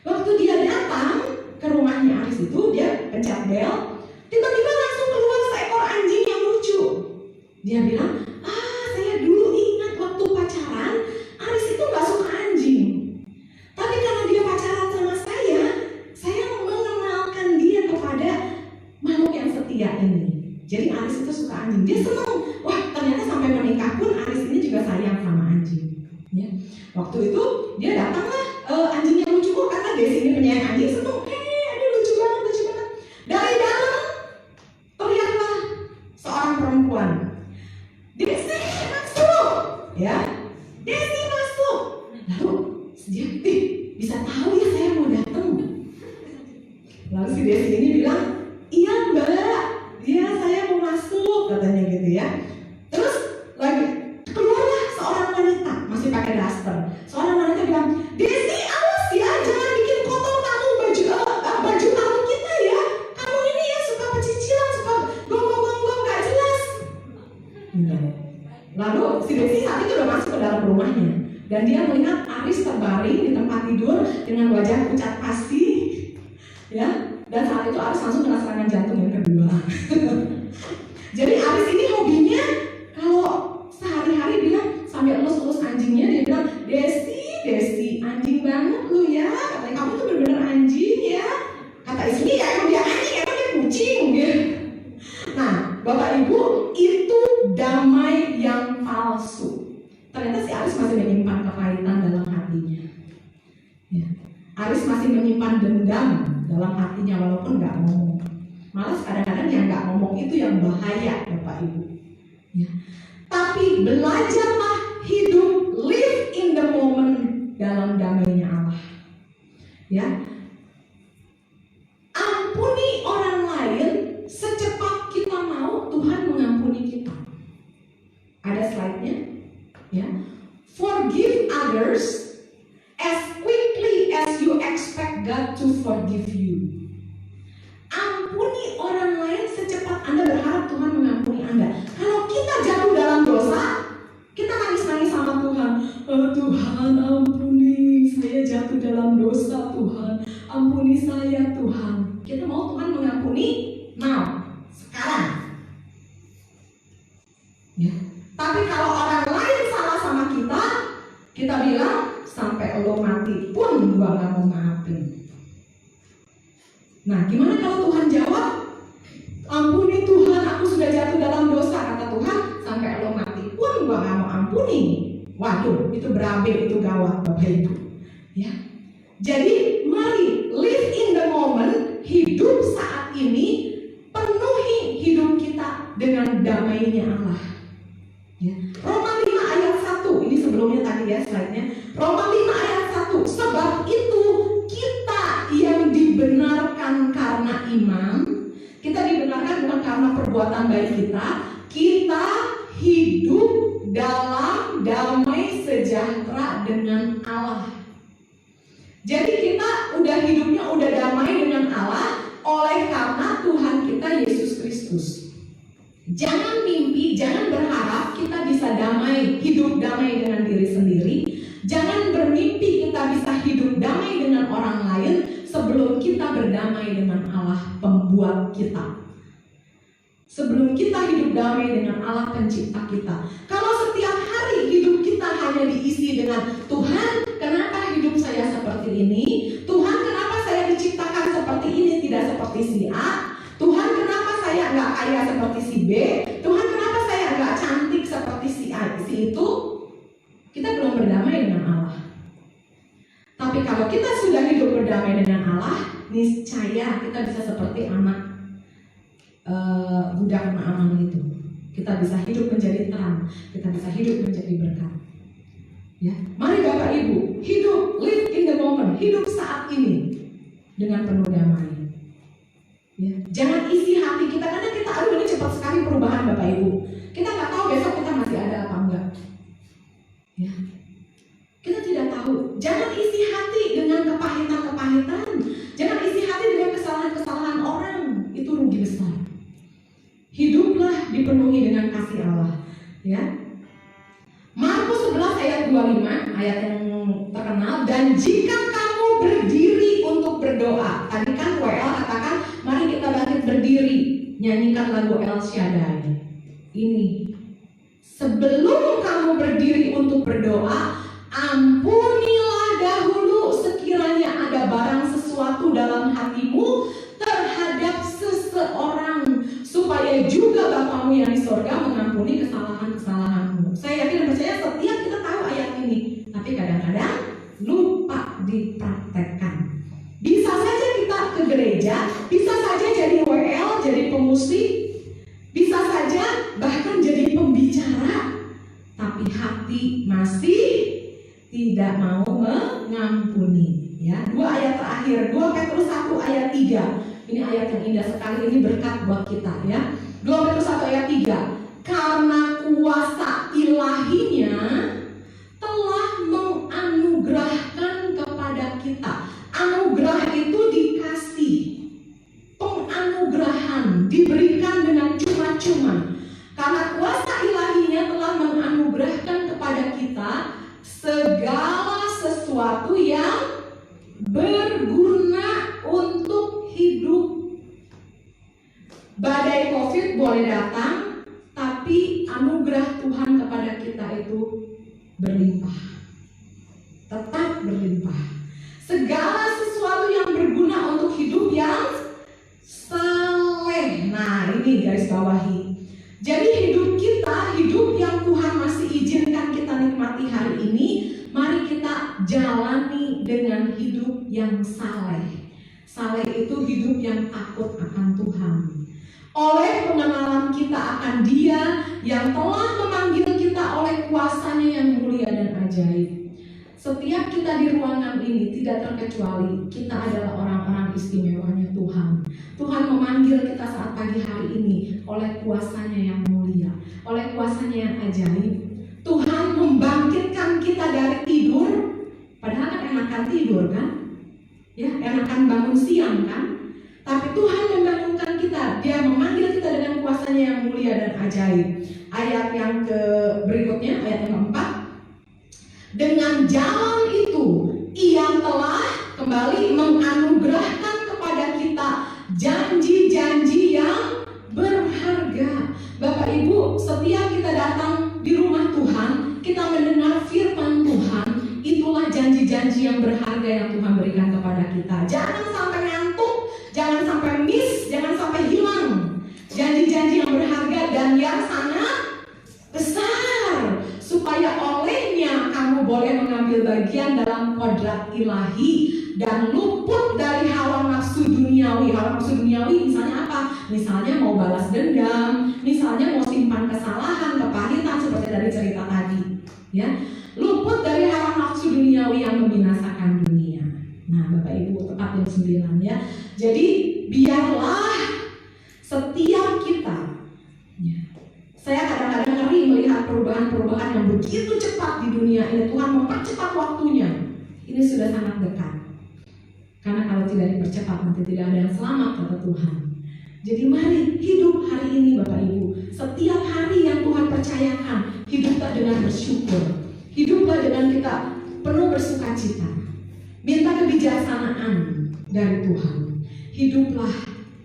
Waktu dia datang ke rumahnya Aris itu, dia pencet bel, tiba-tiba langsung keluar seekor anjing yang lucu. Dia bilang, saya dulu ingat waktu pacaran, Aris itu gak suka anjing. Tapi karena dia pacaran sama saya mengenalkan dia kepada makhluk yang setia ini. Jadi Aris itu suka anjing. Dia senang. Wah, ternyata sampai menikah pun Aris ini juga sayang sama anjing. Ya. Waktu itu dia datanglah anjing yang lucu kok, karena Desi ini penyayang anjing, senang. Aduh lucu banget. Dari dalam teriaklah seorang perempuan, Desi masuk, ya. Desi masuk. Lalu dia bisa tahu ya saya mau datang. Lalu si Desi ini bilang, iya mbak, iya saya mau masuk, katanya gitu ya. Terus lagi keluarlah seorang wanita, masih pakai daster. Seorang wanita bilang, Desi awas ya, jangan bikin kotor kamu baju kamu kita ya. Kamu ini ya suka pecicilan, suka gonggong-gonggong gak jelas. Lalu si Desi saat itu udah masuk ke dalam rumahnya, dan dia melihat Aris terbaring di tempat tidur dengan wajah pucat pasi, ya. Dan saat itu Aris langsung kena serangan jantung yang kedua. Jadi Aris ini hobinya kalau sehari-hari bilang sambil elus-elus anjingnya, dia bilang, Desi anjing banget lu ya, katanya kamu tuh bener-bener anjing ya. Kata istri, ya emang dia anjing, emang dia kucing gitu. Nah, Bapak Ibu, itu damai yang palsu. Ternyata si Aris masih menyimpan kepahitan dalam hatinya ya. Aris masih menyimpan dendam dalam hatinya walaupun gak ngomong. Malah kadang-kadang yang gak ngomong itu yang bahaya Bapak Ibu ya. Tapi belajarlah hidup, live in the moment dalam damainya Allah ya. Ampuni orang lain secepat kita mau Tuhan mengampuni kita. Ada slide-nya ya. Forgive others as quickly as you expect God to forgive you. Ampuni orang lain secepat Anda berharap Tuhan mengampuni Anda. Kalau kita jatuh dalam dosa, kita nangis-nangis sama Tuhan. Tuhan ampuni, saya jatuh dalam dosa Tuhan. Ampuni saya Tuhan. Kita mau Tuhan mengampuni now, sekarang ya. Tapi kalau orang lain salah sama kita bilang sampai lo mati pun gua gak mau maafin. Nah, gimana kalau Tuhan jawab, ampuni Tuhan, aku sudah jatuh dalam dosa, kata Tuhan, sampai lo mati pun gua gak mau ampuni. Waduh, itu berabe, itu gawat Bapak Ibu ya. Jadi mari live in the moment, hidup saat ini, penuhi hidup kita dengan damainya Allah ya. Roma 5 ayat 1, ini sebelumnya tadi ya slide-nya. Roma 5 ayat 1, sebab itu kita yang dibenarkan karena iman, kita dibenarkan bukan karena perbuatan baik kita hidup dalam damai sejahtera dengan Allah. Jadi kita udah hidupnya udah damai dengan Allah oleh karena Tuhan kita Yesus Kristus. Jangan mimpi, jangan berharap kita bisa damai, hidup damai dengan diri sendiri. Jangan bermimpi kita bisa hidup damai dengan orang lain sebelum kita berdamai dengan Allah pembuat kita. Sebelum kita hidup damai dengan Allah pencipta kita. Kalau setiap hari hidup kita hanya diisi dengan Tuhan, kenapa hidup saya seperti ini? Tuhan, kenapa saya diciptakan seperti ini, tidak seperti si A? Tuhan, kenapa saya nggak kaya seperti si B? Tuhan, kenapa saya nggak cantik seperti si A, si itu? Kita belum berdamai dengan Allah. Tapi kalau kita sudah hidup berdamai dengan Allah, niscaya kita bisa seperti anak budak Naaman itu. Kita bisa hidup menjadi terang, kita bisa hidup menjadi berkat. Ya, mari Bapak Ibu hidup, live in the moment, hidup saat ini dengan penuh damai. Ya, jangan isi hati kita karena kita ini cepat sekali perubahan Bapak Ibu. Kita nggak tahu besok kita masih ada apa enggak. Ya, kita tidak tahu. Jangan isi hati dengan kepahitan-kepahitan. Jangan isi hati dengan kesalahan-kesalahan orang. Itu rugi besar. Hiduplah dipenuhi dengan kasih Allah. Ya. Markus 11 ayat 25, ayat yang terkenal. Dan jika kamu berdiri untuk berdoa, tadi kan WL katakan, mari kita bangkit berdiri, nyanyikan lagu El Shaddai. Ini, sebelum kamu berdiri untuk berdoa, ampunilah dahulu sekiranya ada barang sesuatu dalam hatimu terhadap seseorang, supaya juga Bapamu yang di sorga mengampuni kesalahan-kesalahanmu. Saya yakin dan percaya setiap kita tahu ayat ini, tapi kadang-kadang lupa dipraktekkan. Bisa saja kita ke gereja, bisa saja jadi WL, jadi pemusik, bisa saja bahkan jadi pembicara, tapi hati masih tidak mau mengampuni. Ya, 2 ayat terakhir, 2 Petrus 1 ayat 3. Ini ayat yang indah sekali, ini berkat buat kita ya. 2 Petrus 1 ayat 3. Karena kuasa ilahinya telah menganugerahkan kepada kita. Anugerah itu dikasih, penganugerahan diberikan dengan cuma-cuma. Karena kuasa ilahinya telah menganugerahkan kepada kita segala sesuatu yang berguna untuk hidup. Badai COVID boleh datang, tapi anugerah Tuhan kepada kita itu berlimpah, tetap berlimpah. Segala sesuatu yang berguna untuk hidup yang saleh. Nah, ini garis bawahi. Jadi hidup kita, hidup yang Tuhan masih izinkan kita nikmati hari ini, mari kita jalani dengan hidup yang saleh. Saleh itu hidup yang takut akan Tuhan. Oleh pengenalan kita akan Dia yang telah memanggil kita oleh kuasanya yang mulia dan ajaib. Setiap kita di ruangan ini tidak terkecuali kita adalah orang-orang istimewanya Tuhan. Tuhan memanggil kita saat pagi hari ini oleh kuasanya yang mulia, oleh kuasanya yang ajaib. Tuhan membangkitkan kita dari tidur, padahal kan enakan tidur kan? Ya, enakan bangun siang kan? Tapi Tuhan membangunkan kita, Dia memanggil kita dengan kuasanya yang mulia dan ajaib. Ayat yang berikutnya, ayat yang keempat. Dengan jalan itu, Ia telah kembali menganugerahkan kepada kita janji-janji yang berharga. Bapak Ibu, setiap kita datang di rumah Tuhan, kita mendengar firman Tuhan, itulah janji-janji yang berharga yang Tuhan berikan kepada kita. Jangan sampai ngantuk, jangan sampai miss, jangan sampai hilang. Janji-janji yang berharga dan yang sangat besar, supaya olehnya kamu boleh mengambil bagian dalam kodrat ilahi dan luput dari hawa nafsu duniawi. Hawa nafsu duniawi misalnya apa? Misalnya mau balas dendam, misalnya mau simpan kesalahan, kepahitan seperti dari cerita tadi. Ya, luput dari hawa nafsu duniawi yang membinasakan dunia. Nah, Bapak Ibu, tepat yang 9 ya. Jadi biarlah setiap kita, ya, saya kadang-kadang ngeri melihat perubahan-perubahan yang begitu cepat di dunia ini. Tuhan mempercepat waktunya. Ini sudah sangat dekat. Karena kalau tidak dipercepat nanti tidak ada yang selamat, kata Tuhan. Jadi mari hidup hari ini Bapak Ibu. Setiap hari yang Tuhan percayakan, hiduplah dengan bersyukur. Hiduplah dengan kita penuh bersukacita. Minta kebijaksanaan dari Tuhan. Hiduplah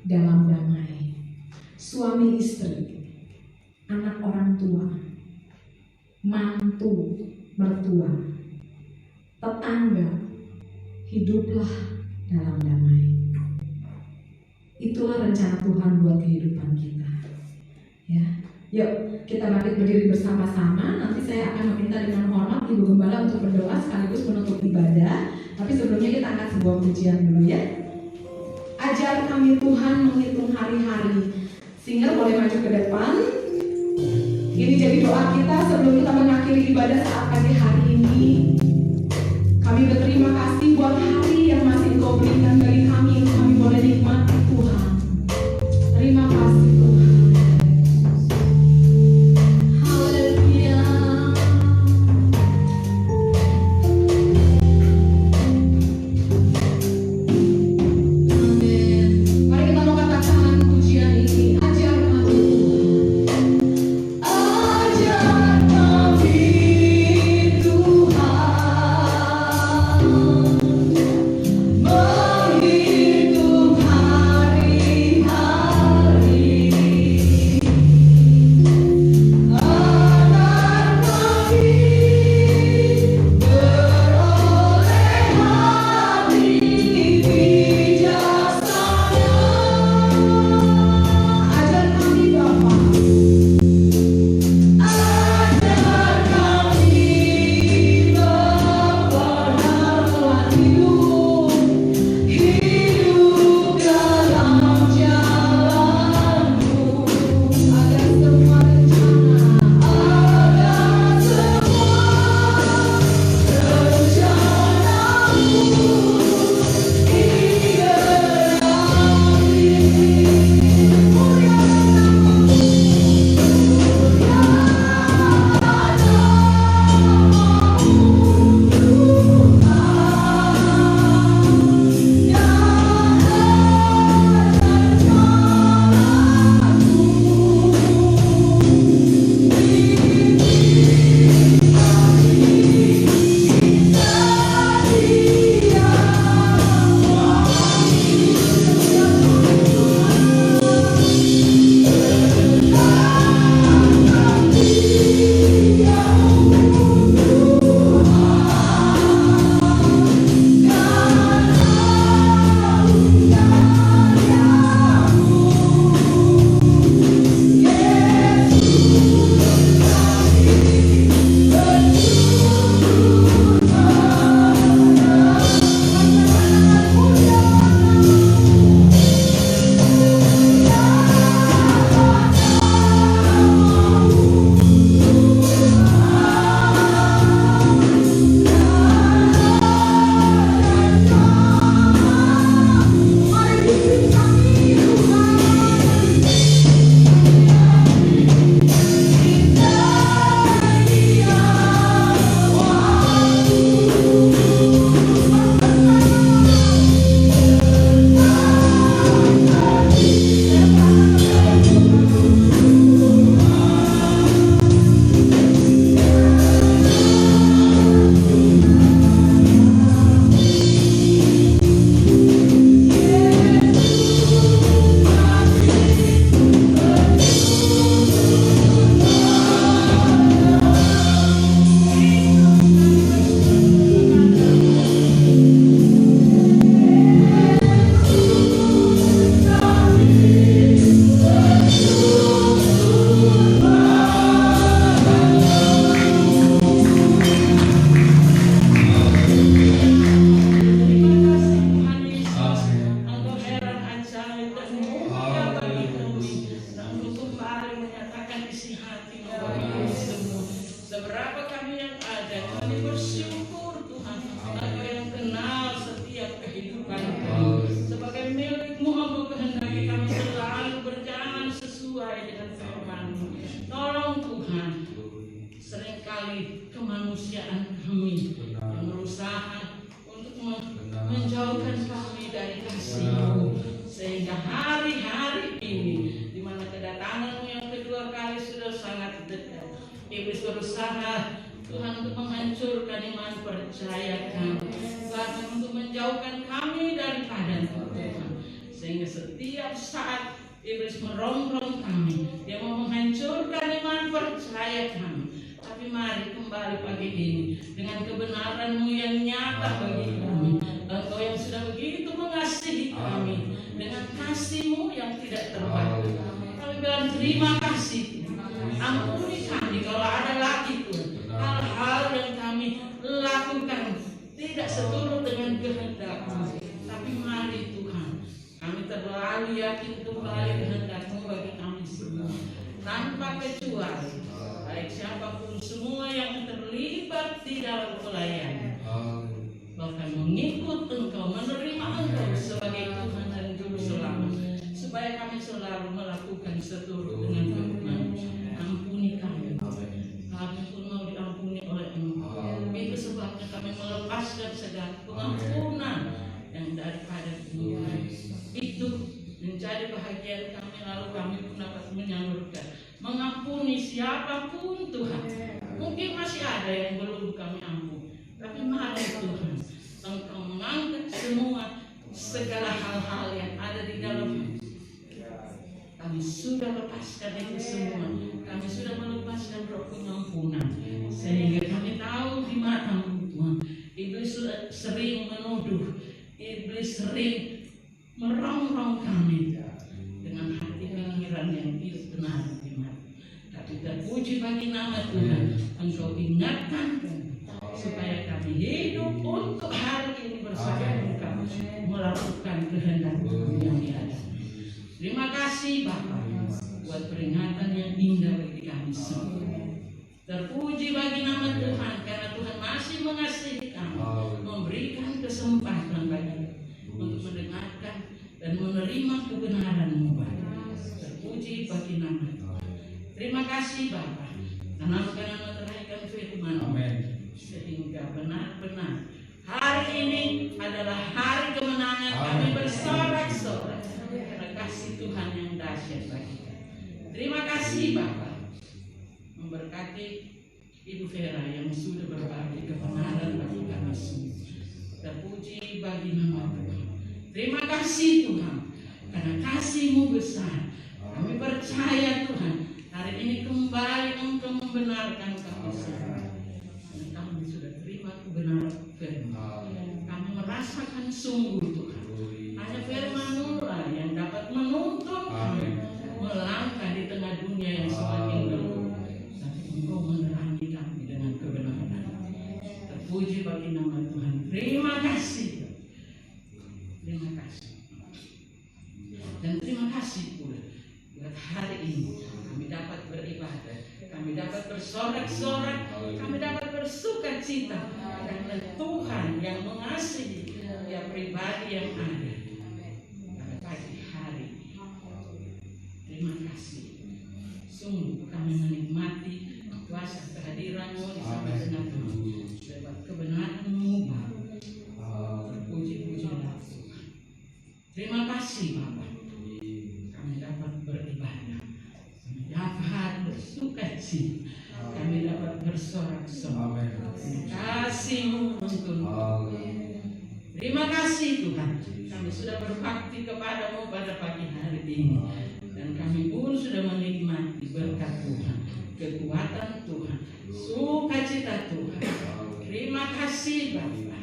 dalam damai. Suami istri, anak orang tua, mantu mertua, tetangga, hiduplah dalam damai. Itulah rencana Tuhan buat kehidupan kita. Ya, yuk kita bangkit berdiri bersama-sama. Nanti saya akan meminta dengan hormat Ibu Gembala untuk berdoa sekaligus menutup ibadah. Tapi sebelumnya kita angkat sebuah pujian dulu ya. Ajar kami Tuhan menghitung hari-hari Singer boleh maju ke depan. Ini jadi doa kita sebelum kita mengakhiri ibadah saat pagi hari ini. Kami berterima kasih buat hari yang masih Engkau berikan bagi kami, yang kami boleh nikmati Tuhan. Terima kasih Tuhan. Haleluya. Amin. Mari kita mau katakan pujian ini. Ajar kami Tuhan. Ajar kami Tuhan. menjauhkan kami dari kasih-Mu, sehingga hari-hari ini di mana kedatangan-Mu yang kedua kali sudah sangat dekat, iblis berusaha Tuhan untuk menghancurkan iman percaya kami, bahkan untuk menjauhkan kami daripada Tuhan, sehingga setiap saat iblis merongrong kami, dia mau menghancurkan iman percaya kami. Tapi mari kembali pagi ini dengan kebenaran-Mu yang nyata bagi kami. Engkau yang sudah begitu mengasihi kami dengan kasih-Mu yang tidak terbatas. Kami bilang terima kasih. Ampuni kami kalau ada lagi Tuhan hal-hal yang kami lakukan tidak seturut dengan kehendak-Mu. Tapi mari Tuhan, kami terlalu yakin kembali kehendak-Mu bagi kami selalu melakukan seturut dengan firman. Ampuni kami. Kami pun mau diampuni oleh Engkau. Itu sebabnya kami melepaskan segala pengampunan yang daripada Tuhan. Itu menjadi bahagian kami, lalu kami pun dapat menyalurkan, mengampuni siapapun Tuhan. Mungkin masih ada yang belum kami ampuni, tapi mari Tuhan, Engkau mengangkat semua segala hal-hal yang ada di dalam. Kami sudah lepaskan itu semua. Kami sudah melepaskan roh pengampunan, sehingga kami tahu di mata Tuhan. Iblis sering menuduh, iblis sering merongrong kami dengan hati pikiran yang tidak benar. Tapi terpuji bagi nama Tuhan, Engkau ingatkan kami supaya kami hidup untuk hari ini bersama Engkau, melakukan kehendak Tuhan yang ada. Terima kasih Bapa buat peringatan yang indah bagi kami semua. Terpuji bagi nama Tuhan karena Tuhan masih mengasihi kami, memberikan kesempatan bagi kami untuk mendengarkan dan menerima kebenaran-Mu. Terpuji bagi nama Tuhan. Terima kasih Bapa, tanamkan meteraikan firman, sehingga benar-benar hari ini adalah hari kemenangan. Kami bersorak-sorak karena kasih Tuhan yang dahsyat bagi kami. Terima kasih Bapa, memberkati Ibu Vera yang sudah berbagi kebenaran bagi kami semua. Terpuji bagi nama Tuhan. Terima kasih Tuhan, karena kasih-Mu besar. Kami percaya Tuhan, hari ini kembali Engkau membenarkan kami semua. Dan kami sudah terima kebenaran firman. Kami merasakan sungguh Tuhan, hanya firman-Mu lah yang dapat menuntun kami melangkah di tengah dunia yang semakin gelap. Tapi Engkau menerangi kami dengan kebenaran. Terpuji bagi nama Tuhan. Terima kasih. Terima kasih. Dan terima kasih pula buat hari ini kami dapat beribadah, kami dapat bersorak-sorak, kami dapat bersuka cita karena Tuhan yang mengasihi tiap pribadi yang ada pada pagi hari. Terima kasih. Sungguh kami menikmati kuasa kehadiran-Mu di tengah-tengah kami. Lewat kebenaran-Mu, terpuji-pujilah Tuhan. Terima kasih Bapa. Kami dapat beribadah, kami dapat bersuka cita, kami dapat bersorak-sorak. Terima kasih-Mu menuntun. Terima kasih Tuhan. Kami sudah berbakti kepada-Mu pada pagi hari ini, dan kami pun sudah menikmati berkat Tuhan, kekuatan Tuhan, sukacita Tuhan. Terima kasih Bapa.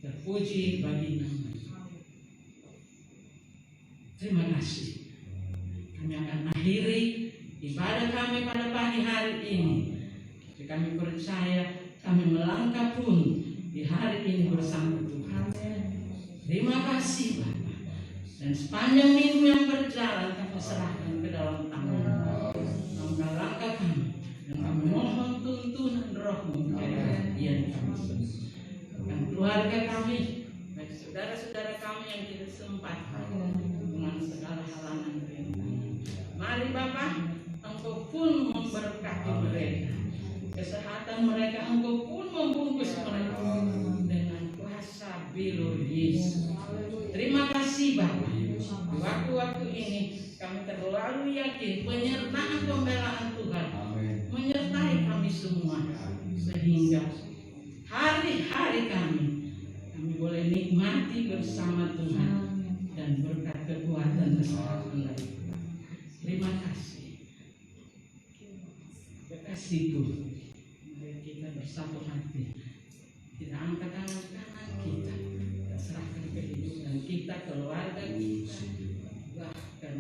Terpuji bagi nama. Terima kasih. Kami akan akhiri ibadah kami pada pagi hari ini. Kami percaya kami melangkah pun di hari ini bersama Tuhan. Terima kasih Bapa. Dan sepanjang minggu yang berjalan kami serahkan ke dalam tangan. Langkah-langkah kami, dan kami mohon tuntunan Roh-Mu menjadi perhatian kami semua. Dan keluarga kami, baik saudara-saudara kami yang tidak sempat dengan segala halangan rintangan. Mari Bapa, Engkau pun memberkati mereka. Kesehatan mereka Engkau pun membungkus mereka dengan kuasa bilur Yesus. Terima kasih Bapa. Di waktu-waktu ini kami terlalu yakin penyertaan pembelaan Tuhan menyertai kami semua, sehingga hari-hari kami boleh nikmati bersama Tuhan dan berkat kekuatan kesehatan dari Tuhan. Terima kasih. Terima kasih Tuhan. Mari kita bersatu hati. Kita angkat tangan kanan kita, kita serahkan kehidupan kita, keluarga kita, bahkan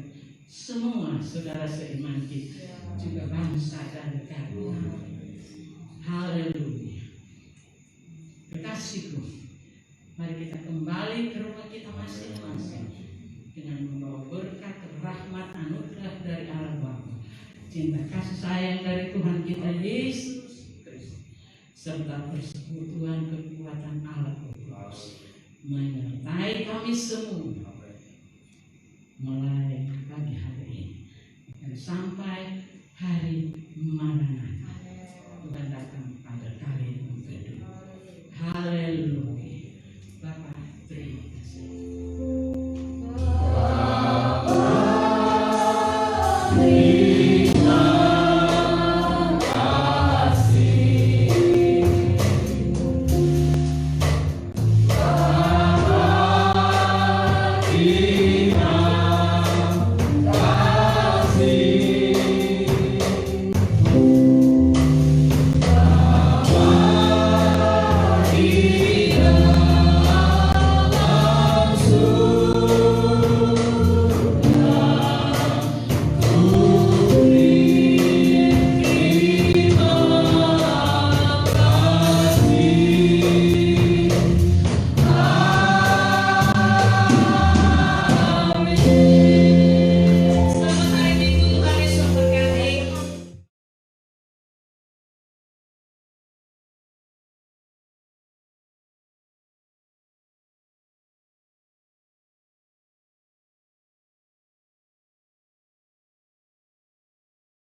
semua saudara seiman kita, juga bangsa dan negara. Haleluya. Terkasih Tuhan. Mari kita kembali ke rumah kita masing-masing dengan membawa berkat, rahmat, anugerah dari Allah Bapa, cinta kasih sayang dari Tuhan kita Yesus Kristus, serta persekutuan kekuatan Allah Kudus menyertai kami semua mulai pagi hari